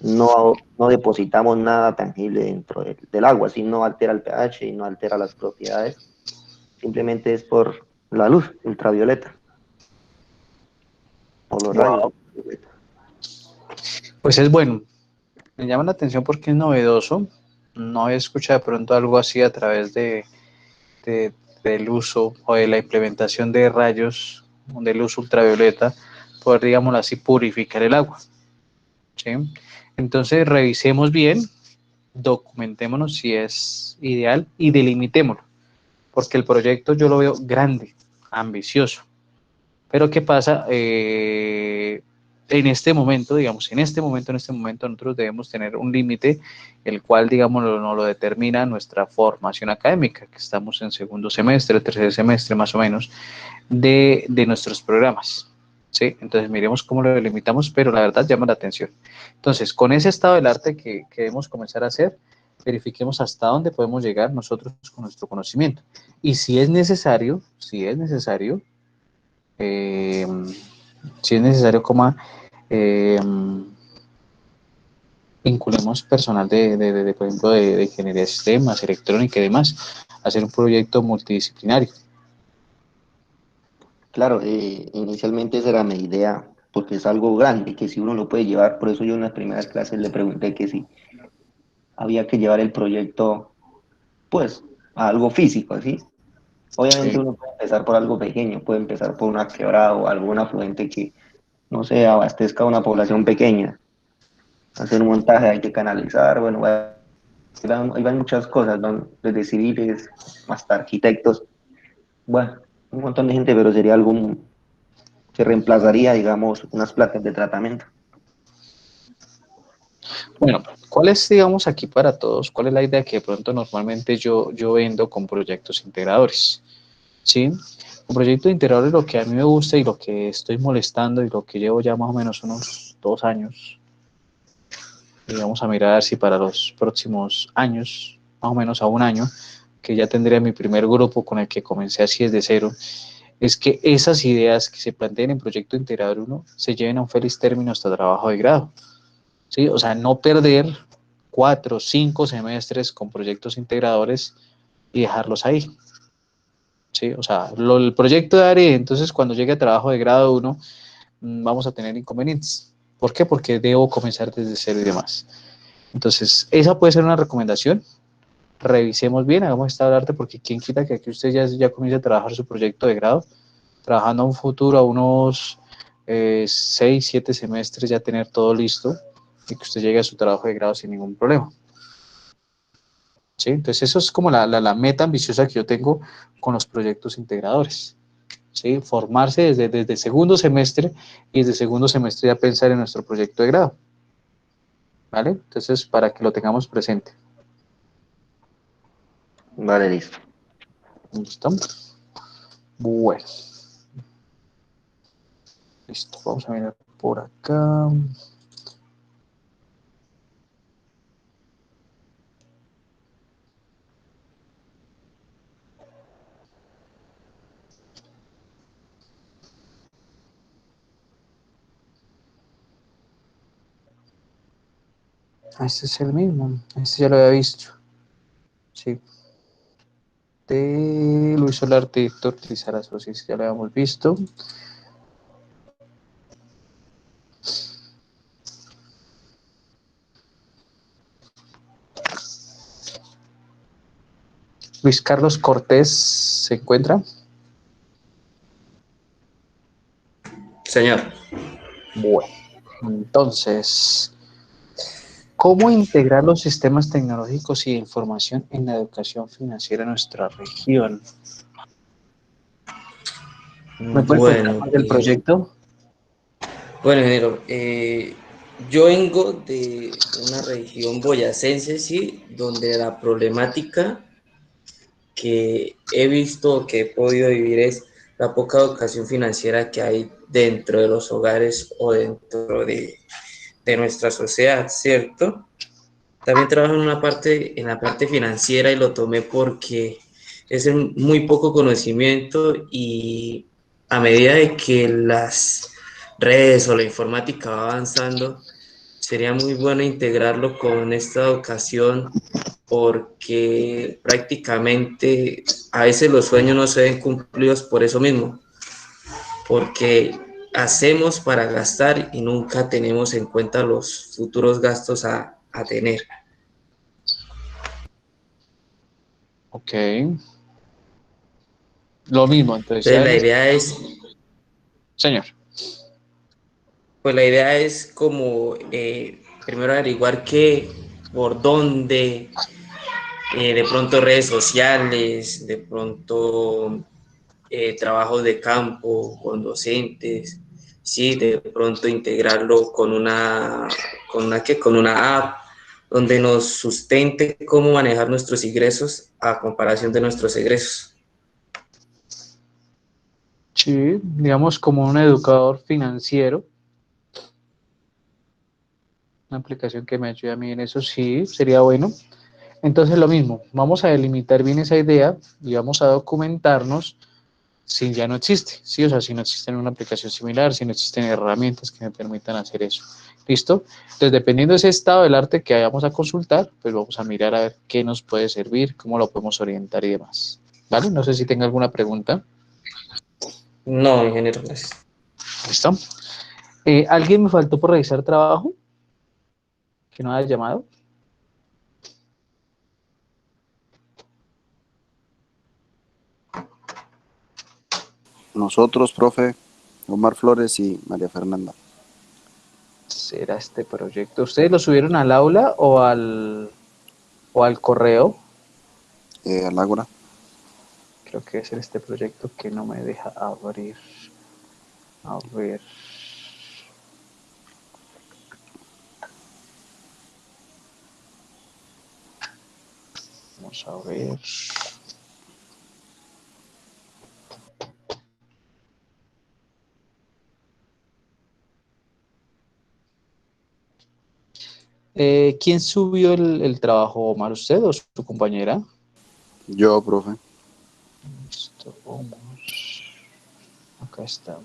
no depositamos nada tangible dentro del agua, así no altera el pH y no altera las propiedades, simplemente es por la luz ultravioleta o los rayos Wow. ultravioleta. Pues es bueno, me llama la atención porque es novedoso. No había escuchado de pronto algo así a través de- del uso o de la implementación de rayos de luz ultravioleta, poder, digámoslo así, purificar el agua. ¿Sí? Entonces, revisemos bien, documentémonos si es ideal y delimitémoslo, porque el proyecto yo lo veo grande, ambicioso. Pero ¿qué pasa? En este momento, digamos, en este momento nosotros debemos tener un límite, el cual, digamos, no lo determina nuestra formación académica, que estamos en segundo semestre, tercer semestre más o menos, de nuestros programas. ¿Sí? Entonces miremos cómo lo delimitamos, pero la verdad llama la atención. Entonces, con ese estado del arte que debemos comenzar a hacer, verifiquemos hasta dónde podemos llegar nosotros con nuestro conocimiento. Y si es necesario, eh, si es necesario, eh, vinculemos personal por ejemplo, de ingeniería de sistemas, electrónica y demás, hacer un proyecto multidisciplinario. Claro, inicialmente esa era mi idea, porque es algo grande, que si uno lo puede llevar, por eso yo en las primeras clases le pregunté que si había que llevar el proyecto, pues, a algo físico, ¿así? Obviamente Sí. uno puede empezar por algo pequeño, puede empezar por una quebrada o algún afluente que, no sé, abastezca a una población pequeña, hacer un montaje, hay que canalizar, bueno, ahí van muchas cosas, van desde civiles hasta arquitectos, bueno, un montón de gente, pero sería algo que reemplazaría, digamos, unas placas de tratamiento. Bueno, ¿cuál es, digamos, aquí para todos? ¿Cuál es la idea que de pronto normalmente yo vendo con proyectos integradores? ¿Sí? Con proyectos integradores lo que a mí me gusta y lo que estoy molestando y lo que llevo ya más o menos unos 2 años, y vamos a mirar si para los próximos años, más o menos a un año, que ya tendré mi primer grupo con el que comencé así desde cero, es que esas ideas que se planteen en Proyecto Integrador 1 se lleven a un feliz término hasta trabajo de grado. ¿Sí? O sea, no perder 4 o 5 semestres con proyectos integradores y dejarlos ahí. ¿Sí? O sea, el proyecto de área, entonces cuando llegue a trabajo de grado 1, vamos a tener inconvenientes. ¿Por qué? Porque debo comenzar desde cero y demás. Entonces, esa puede ser una recomendación. Revisemos bien, hagamos estado de arte, porque quién quita que aquí usted ya comience a trabajar su proyecto de grado, trabajando a un futuro, a unos 6, 7 semestres, ya tener todo listo y que usted llegue a su trabajo de grado sin ningún problema. ¿Sí? Entonces, eso es como la meta ambiciosa que yo tengo con los proyectos integradores. ¿Sí? Formarse desde segundo semestre y desde segundo semestre ya pensar en nuestro proyecto de grado. ¿Vale? Entonces, para que lo tengamos presente. Vale, listo. ¿Listo? Bueno, listo. Vamos a mirar por acá. Este es el mismo. Este ya lo había visto. Sí. Luis Solarte y Héctor Lizarazo, sí, ya lo habíamos visto. Luis Carlos Cortés se encuentra. Señor. Bueno, entonces, ¿cómo integrar los sistemas tecnológicos y de información en la educación financiera en nuestra región? ¿Me puede contar Bueno, más del proyecto? bueno, ingeniero, yo vengo de una región boyacense, sí, donde la problemática que he visto, que he podido vivir es la poca educación financiera que hay dentro de los hogares o dentro de nuestra sociedad, ¿cierto? También trabajo en la parte financiera y lo tomé porque es muy poco conocimiento y a medida de que las redes o la informática va avanzando, sería muy bueno integrarlo con esta educación porque prácticamente a veces los sueños no se ven cumplidos por eso mismo, porque hacemos para gastar y nunca tenemos en cuenta los futuros gastos a tener. Ok. Lo mismo, entonces, Entonces ya la en idea es, señor. pues la idea es como primero averiguar qué, por dónde, de pronto redes sociales, de pronto trabajos de campo con docentes, sí, de pronto integrarlo con una app donde nos sustente cómo manejar nuestros ingresos a comparación de nuestros egresos. Sí, digamos como un educador financiero, una aplicación que me ayude a mí en eso, sí, sería bueno. Entonces lo mismo, vamos a delimitar bien esa idea y vamos a documentarnos si ya no existe, ¿sí? O sea, si no existe una aplicación similar, si no existen herramientas que me permitan hacer eso. ¿Listo? Entonces, dependiendo de ese estado del arte que vayamos a consultar, pues vamos a mirar a ver qué nos puede servir, cómo lo podemos orientar y demás. ¿Vale? No sé si tenga alguna pregunta. No, ingeniero, gracias. ¿Listo? ¿Alguien me faltó por revisar trabajo? ¿Que no haya llamado? Nosotros, profe, Omar Flores y María Fernanda. ¿Será este proyecto? ¿Ustedes lo subieron al aula o al correo? Al Ágora. Creo que es este proyecto que no me deja abrir. A ver. Vamos a ver. ¿Quién subió el trabajo, Omar? ¿Usted o su compañera? Yo, profe. Listo, vamos. Acá está.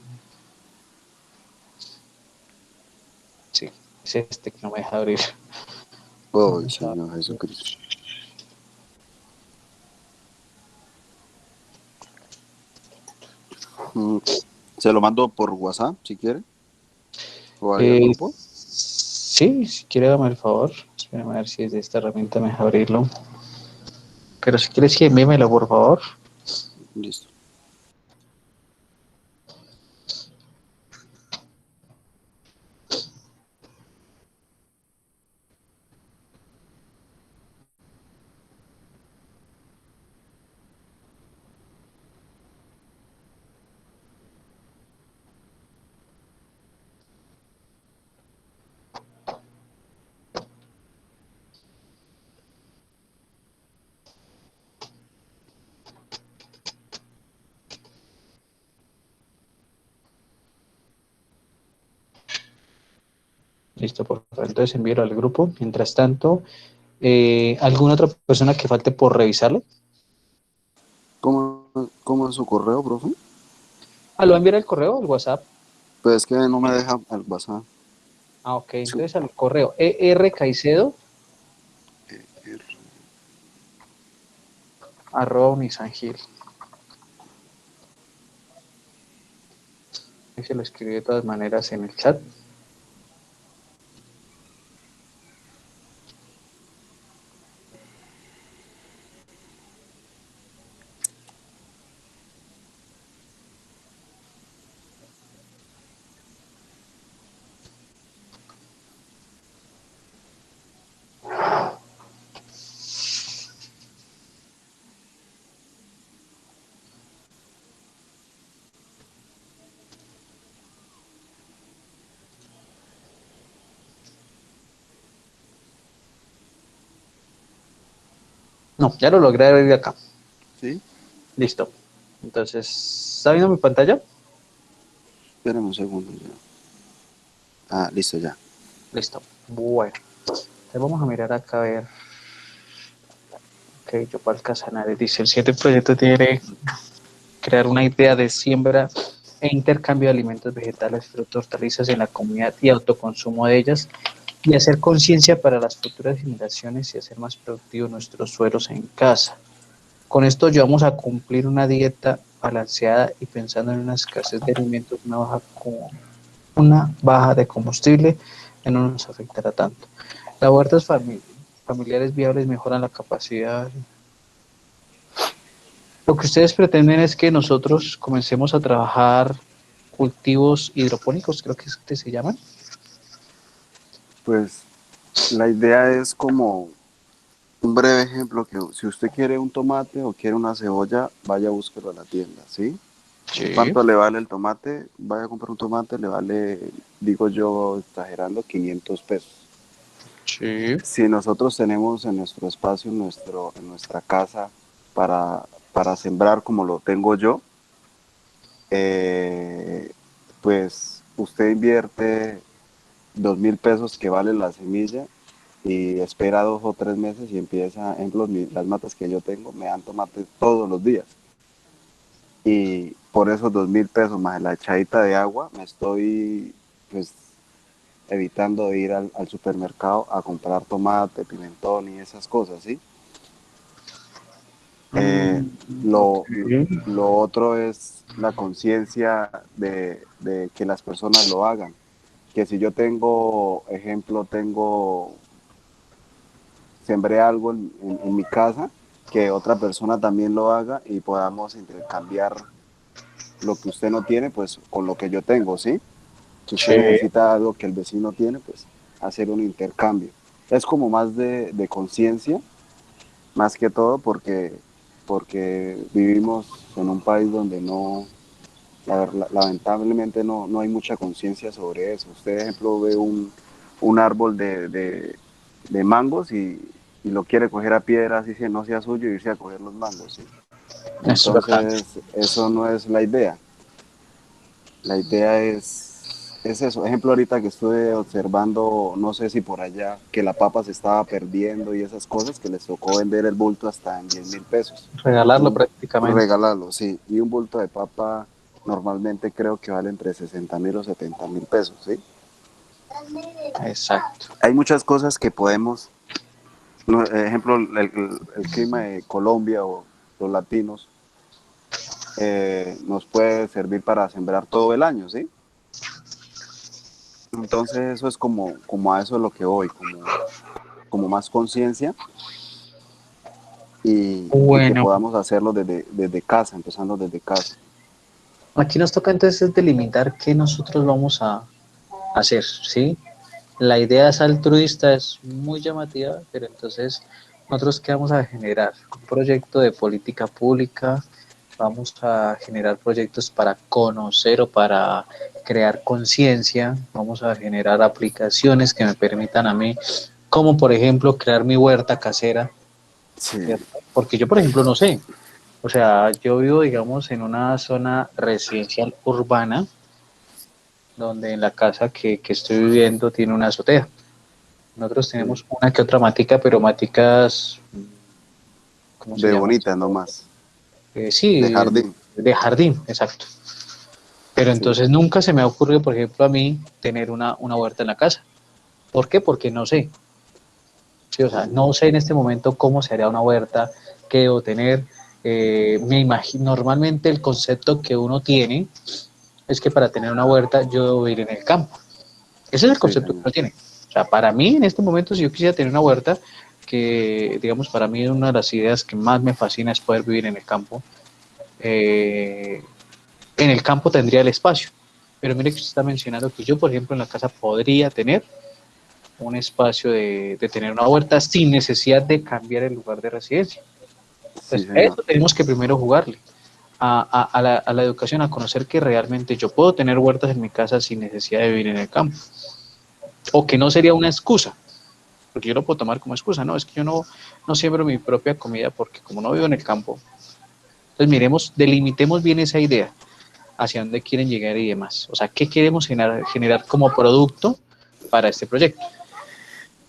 Sí, es este que no me deja abrir. Oh, Vamos a Señor Jesucristo. Se lo mando por WhatsApp, si quiere. O ahí al grupo. Sí, si quiere, dame el favor. Espérame a ver si desde esta herramienta me deja abrirlo. Pero si quieres, sí, envíamelo, por favor. Listo. Listo, por favor. Entonces envíalo al grupo. Mientras tanto, ¿alguna otra persona que falte por revisarlo? ¿Cómo es su correo, profe? ¿Lo va a enviar al correo, al WhatsApp? Pues es que no me deja el WhatsApp. Ok, entonces al correo ercaicedo @unisangil. Se lo escribí de todas maneras en el chat. No, ya lo logré abrir acá. ¿Sí? Listo. Entonces, ¿está viendo mi pantalla? Espérame un segundo ya. Ah, listo ya. Listo. Bueno. Entonces vamos a mirar acá a ver. Ok, yo para Casanare dice, el siguiente proyecto tiene crear una idea de siembra e intercambio de alimentos vegetales, frutos, hortalizas en la comunidad y autoconsumo de ellas, y hacer conciencia para las futuras generaciones y hacer más productivos nuestros suelos en casa. Con esto ayudamos a cumplir una dieta balanceada y pensando en una escasez de alimentos, una baja de combustible, que no nos afectará tanto. Las huertas familiares viables mejoran la capacidad. Lo que ustedes pretenden es que nosotros comencemos a trabajar cultivos hidropónicos, creo que es que se llaman. Pues la idea es como un breve ejemplo que si usted quiere un tomate o quiere una cebolla, vaya a búsquelo a la tienda, ¿sí? Sí. ¿Cuánto le vale el tomate? Vaya a comprar un tomate, le vale, digo yo, exagerando, 500 pesos. Sí. Si nosotros tenemos en nuestro espacio, en nuestra casa, para sembrar como lo tengo yo, pues usted invierte 2.000 pesos que vale la semilla y espera 2 o 3 meses y empieza, ejemplo, las matas que yo tengo me dan tomate todos los días. Y por esos 2.000 pesos más la echadita de agua, me estoy pues evitando de ir al supermercado a comprar tomate, pimentón y esas cosas, ¿sí? Lo otro es la conciencia de que las personas lo hagan. Que si yo tengo, ejemplo, sembré algo en mi casa, que otra persona también lo haga y podamos intercambiar lo que usted no tiene, pues con lo que yo tengo, ¿sí? Si usted necesita algo que el vecino tiene, pues hacer un intercambio. Es como más de conciencia, más que todo porque vivimos en un país donde lamentablemente no hay mucha conciencia sobre eso. Usted, por ejemplo, ve un árbol de mangos y lo quiere coger a piedras y que no sea suyo y irse a coger los mangos, ¿sí? Entonces, eso no es la idea. La idea es eso. Ejemplo, ahorita que estuve observando, no sé si por allá, que la papa se estaba perdiendo y esas cosas, que les tocó vender el bulto hasta en 10.000 pesos. Regalarlo prácticamente. Regalarlo, sí. Y un bulto de papa normalmente creo que vale entre 60.000 o 70.000 pesos, ¿sí? Exacto. Hay muchas cosas que podemos, ejemplo, el clima de Colombia o los latinos, nos puede servir para sembrar todo el año, ¿sí? Entonces eso es como a eso es lo que voy, como más conciencia y que podamos hacerlo desde casa, empezando desde casa. Aquí nos toca entonces delimitar qué nosotros vamos a hacer, ¿sí? La idea es altruista, es muy llamativa, pero entonces nosotros qué vamos a generar, un proyecto de política pública, vamos a generar proyectos para conocer o para crear conciencia, vamos a generar aplicaciones que me permitan a mí, como por ejemplo crear mi huerta casera, ¿cierto? Porque yo por ejemplo no sé, o sea, yo vivo digamos en una zona residencial urbana, donde en la casa que estoy viviendo tiene una azotea. Nosotros tenemos una que otra matica, pero maticas, ¿cómo se llama? Bonitas nomás. Sí, de jardín. De jardín, exacto. Pero entonces nunca se me ha ocurrido, por ejemplo, a mí tener una huerta en la casa. ¿Por qué? Porque no sé. Sí, o sea, no sé en este momento cómo se haría una huerta, qué debo tener. Me imagino, normalmente el concepto que uno tiene es que para tener una huerta yo debo vivir en el campo. Ese es el concepto que uno tiene. O sea, para mí en este momento, si yo quisiera tener una huerta, que digamos para mí una de las ideas que más me fascina es poder vivir en el campo. En el campo tendría el espacio, pero mire que usted está mencionando que yo, por ejemplo, en la casa podría tener un espacio de tener una huerta sin necesidad de cambiar el lugar de residencia. Entonces, eso tenemos que primero jugarle a la educación, a conocer que realmente yo puedo tener huertas en mi casa sin necesidad de vivir en el campo, o que no sería una excusa. porque yo lo puedo tomar como excusa, no, es que yo no siembro mi propia comida porque como no vivo en el campo. Entonces miremos, delimitemos bien esa idea, hacia dónde quieren llegar y demás. O sea, ¿qué queremos generar como producto para este proyecto?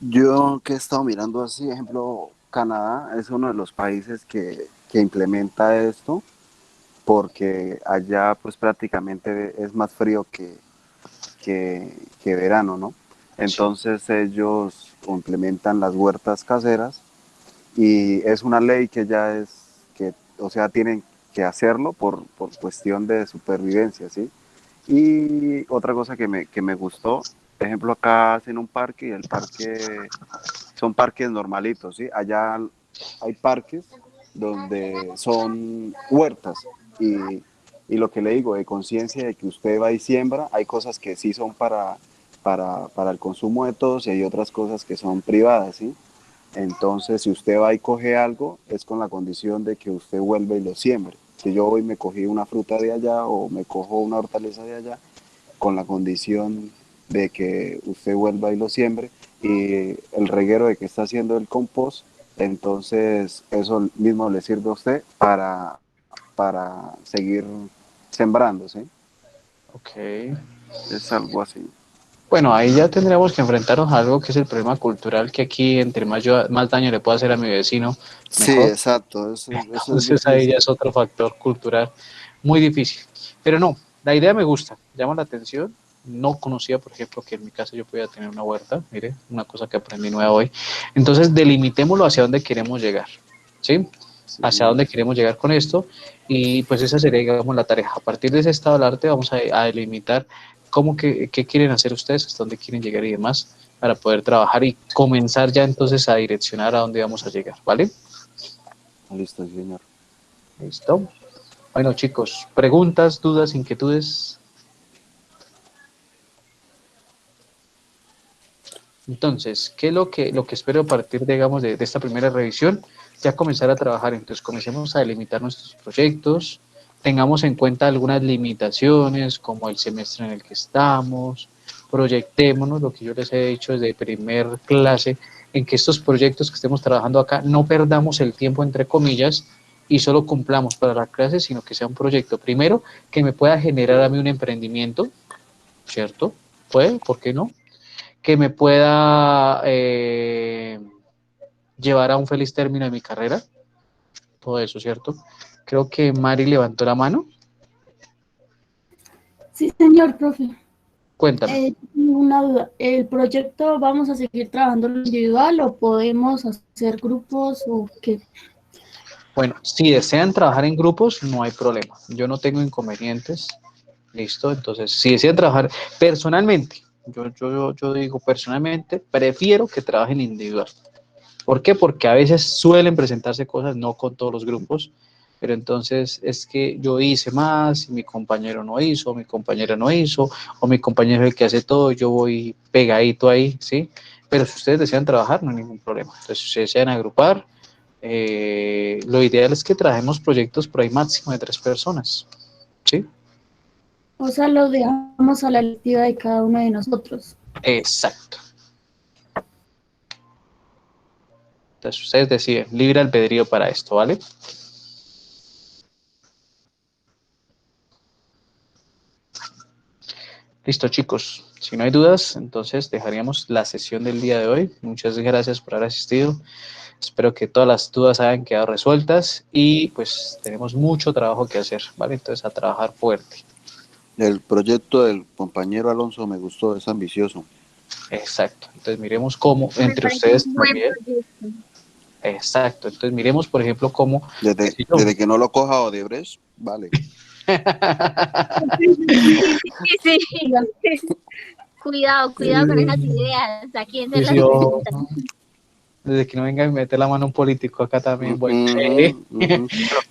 Yo que he estado mirando así, ejemplo, Canadá es uno de los países que implementa esto, porque allá pues prácticamente es más frío que verano, ¿no? Entonces ellos implementan las huertas caseras y es una ley que ya es, que, o sea, tienen que hacerlo por cuestión de supervivencia, ¿sí? Y otra cosa que me gustó, por ejemplo, acá hacen un parque y el parque son parques normalitos, ¿sí? Allá hay parques donde son huertas y lo que le digo, de conciencia de que usted va y siembra, hay cosas que sí son para el consumo de todos y hay otras cosas que son privadas, ¿sí? Entonces, si usted va y coge algo, es con la condición de que usted vuelva y lo siembre. Si yo hoy me cogí una fruta de allá o me cojo una hortaliza de allá, con la condición de que usted vuelva y lo siembre, y el reguero de que está haciendo el compost, entonces eso mismo le sirve a usted para seguir sembrando, ¿sí? Ok. Es algo así. Bueno, ahí ya tendríamos que enfrentarnos a algo que es el problema cultural, que aquí entre más daño le puedo hacer a mi vecino, Sí, mejor. exacto, eso es Entonces ahí ya difícil. es otro factor cultural muy difícil. Pero no, la idea me gusta, llama la atención. No conocía, por ejemplo, que en mi casa yo podía tener una huerta, mire, una cosa que aprendí nueva hoy. Entonces delimitémoslo hacia dónde queremos llegar, ¿sí? Hacia dónde queremos llegar con esto y pues esa sería, digamos, la tarea. A partir de ese estado del arte vamos a delimitar qué quieren hacer ustedes, hasta dónde quieren llegar y demás para poder trabajar y comenzar ya entonces a direccionar a dónde vamos a llegar, ¿vale? Listo, señor. Listo. Bueno, chicos, preguntas, dudas, inquietudes. Entonces, ¿qué es lo que espero a partir, digamos, de esta primera revisión? Ya comenzar a trabajar. Entonces, comencemos a delimitar nuestros proyectos, tengamos en cuenta algunas limitaciones, como el semestre en el que estamos, proyectémonos, lo que yo les he dicho desde primer clase, en que estos proyectos que estemos trabajando acá no perdamos el tiempo, entre comillas, y solo cumplamos para la clase, sino que sea un proyecto, primero, que me pueda generar a mí un emprendimiento, ¿cierto? ¿Puede? ¿Por qué no? Que me pueda llevar a un feliz término de mi carrera, todo eso, ¿cierto? Creo que Mari levantó la mano. Sí, señor profe. Cuéntame. Tengo una duda. ¿El proyecto vamos a seguir trabajando lo individual o podemos hacer grupos o qué? Bueno, si desean trabajar en grupos, no hay problema. Yo no tengo inconvenientes. Listo. Entonces, si desean trabajar personalmente, yo digo personalmente, prefiero que trabajen individual. ¿Por qué? Porque a veces suelen presentarse cosas, no con todos los grupos, pero entonces es que yo hice más, y mi compañero no hizo, mi compañera no hizo, o mi compañero es el que hace todo, yo voy pegadito ahí, ¿sí? Pero si ustedes desean trabajar, no hay ningún problema. Entonces, si ustedes desean agrupar, lo ideal es que trabajemos proyectos por ahí máximo de 3 personas, ¿sí? O sea, lo dejamos a la electiva de cada uno de nosotros. Exacto. Entonces, ustedes deciden, libre albedrío para esto, ¿vale? Listo, chicos. Si no hay dudas, entonces dejaríamos la sesión del día de hoy. Muchas gracias por haber asistido. Espero que todas las dudas hayan quedado resueltas y pues tenemos mucho trabajo que hacer, ¿vale? Entonces, a trabajar fuerte. El proyecto del compañero Alonso me gustó, es ambicioso. Exacto. Entonces, miremos cómo entre ustedes también. Exacto. Entonces, miremos, por ejemplo, cómo... Desde que no lo coja Odebrecht, vale. Sí. Cuidado con esas ideas. ¿A quién se las presentan? Desde que no venga a meter la mano un político acá también. Bueno,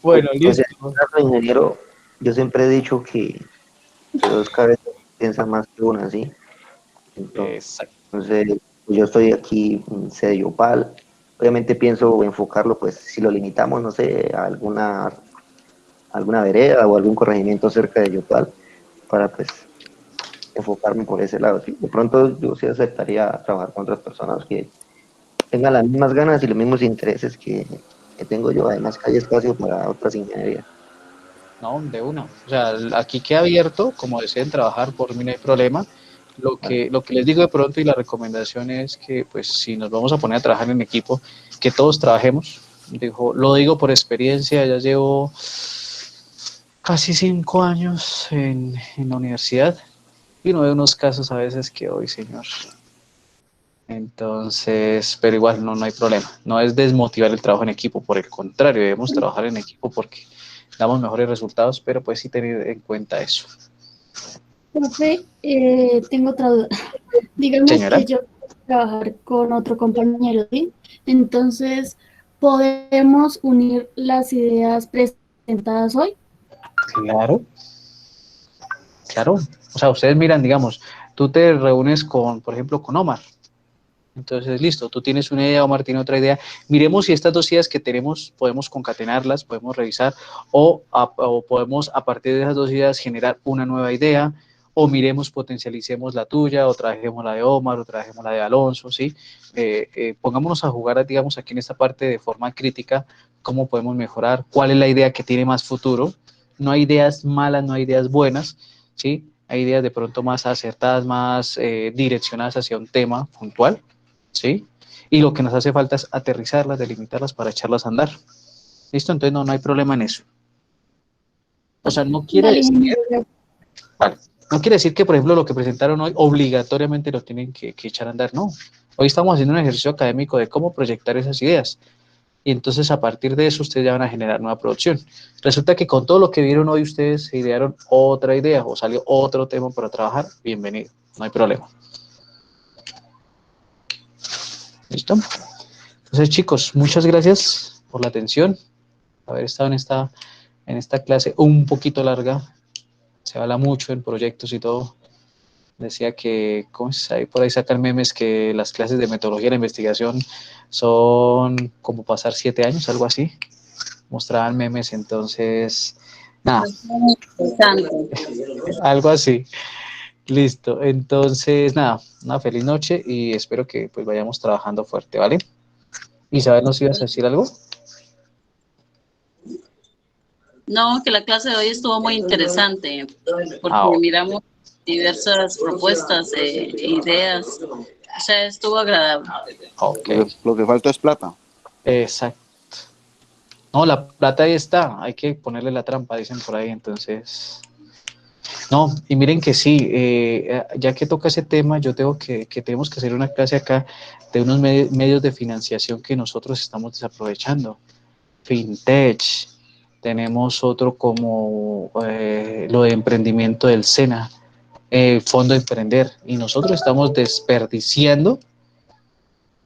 bueno, listo. Ingeniero, yo siempre he dicho que 2 cabezas piensan más que una, ¿sí? Entonces, yo estoy aquí en sede Yopal. Obviamente pienso enfocarlo, pues, si lo limitamos, no sé, a alguna vereda o algún corregimiento cerca de Yopal, para, pues, enfocarme por ese lado, ¿sí? De pronto yo sí aceptaría trabajar con otras personas que tengan las mismas ganas y los mismos intereses que tengo yo. Además que hay espacio para otras ingenierías. No, de una. O sea, aquí queda abierto, como deseen trabajar, por mí no hay problema. Lo que les digo de pronto y la recomendación es que, pues, si nos vamos a poner a trabajar en equipo, que todos trabajemos. Lo digo por experiencia, ya llevo casi 5 años en la universidad y uno ve unos casos a veces que hoy, señor. Entonces, pero igual no hay problema. No es desmotivar el trabajo en equipo, por el contrario, debemos trabajar en equipo porque damos mejores resultados, pero pues sí tener en cuenta eso. Profe, tengo otra duda. Digamos Señora. que yo quiero trabajar con otro compañero, ¿sí? Entonces, ¿podemos unir las ideas presentadas hoy? Claro, claro. O sea, ustedes miran, digamos, tú te reúnes con, por ejemplo, con Omar. Entonces, listo, tú tienes una idea, Omar tiene otra idea. Miremos si estas dos ideas que tenemos podemos concatenarlas, podemos revisar, o podemos a partir de esas dos ideas generar una nueva idea, o miremos, potencialicemos la tuya, o trabajemos la de Omar, o trabajemos la de Alonso, ¿sí? Pongámonos a jugar, digamos, aquí en esta parte de forma crítica, cómo podemos mejorar, cuál es la idea que tiene más futuro. No hay ideas malas, no hay ideas buenas, ¿sí? Hay ideas de pronto más acertadas, más direccionadas hacia un tema puntual, ¿sí? Y lo que nos hace falta es aterrizarlas, delimitarlas para echarlas a andar. ¿Listo? Entonces no hay problema en eso. O sea, no quiere Dale, decir, ingeniero. vale, no quiere decir que, por ejemplo, lo que presentaron hoy obligatoriamente lo tienen que echar a andar, no. Hoy estamos haciendo un ejercicio académico de cómo proyectar esas ideas. Y entonces a partir de eso ustedes ya van a generar nueva producción. Resulta que con todo lo que vieron hoy ustedes se idearon otra idea o salió otro tema para trabajar, bienvenido, no hay problema. ¿Listo? Entonces, chicos, muchas gracias por la atención, haber estado en esta clase un poquito larga. Se habla mucho en proyectos y todo. Decía que, ¿cómo es? Ahí por ahí sacan memes que las clases de metodología de la investigación son como pasar 7 años, algo así. Mostraban memes, entonces, nada, algo así. Listo, entonces, nada, una feliz noche y espero que pues vayamos trabajando fuerte, ¿vale? Isabel, ¿nos ibas a decir algo? No, que la clase de hoy estuvo muy interesante porque miramos diversas propuestas, ideas. O sea, estuvo agradable. Okay. Lo que falta es plata. Exacto. No, la plata ahí está, hay que ponerle la trampa, dicen por ahí, entonces... No, y miren que sí, ya que toca ese tema, yo tengo que tenemos que hacer una clase acá de unos medios de financiación que nosotros estamos desaprovechando. Fintech, tenemos otro como lo de emprendimiento del SENA, Fondo Emprender, y nosotros estamos desperdiciando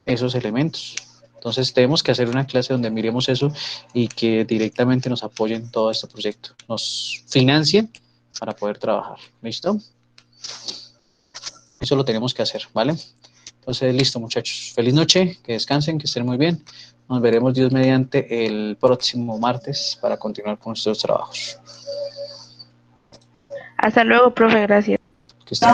esos elementos. Entonces tenemos que hacer una clase donde miremos eso y que directamente nos apoyen todo este proyecto, nos financien para poder trabajar. ¿Listo? Eso lo tenemos que hacer, ¿vale? Entonces, listo, muchachos. Feliz noche, que descansen, que estén muy bien. Nos veremos, Dios mediante, el próximo martes para continuar con nuestros trabajos. Hasta luego, profe, gracias. Que estén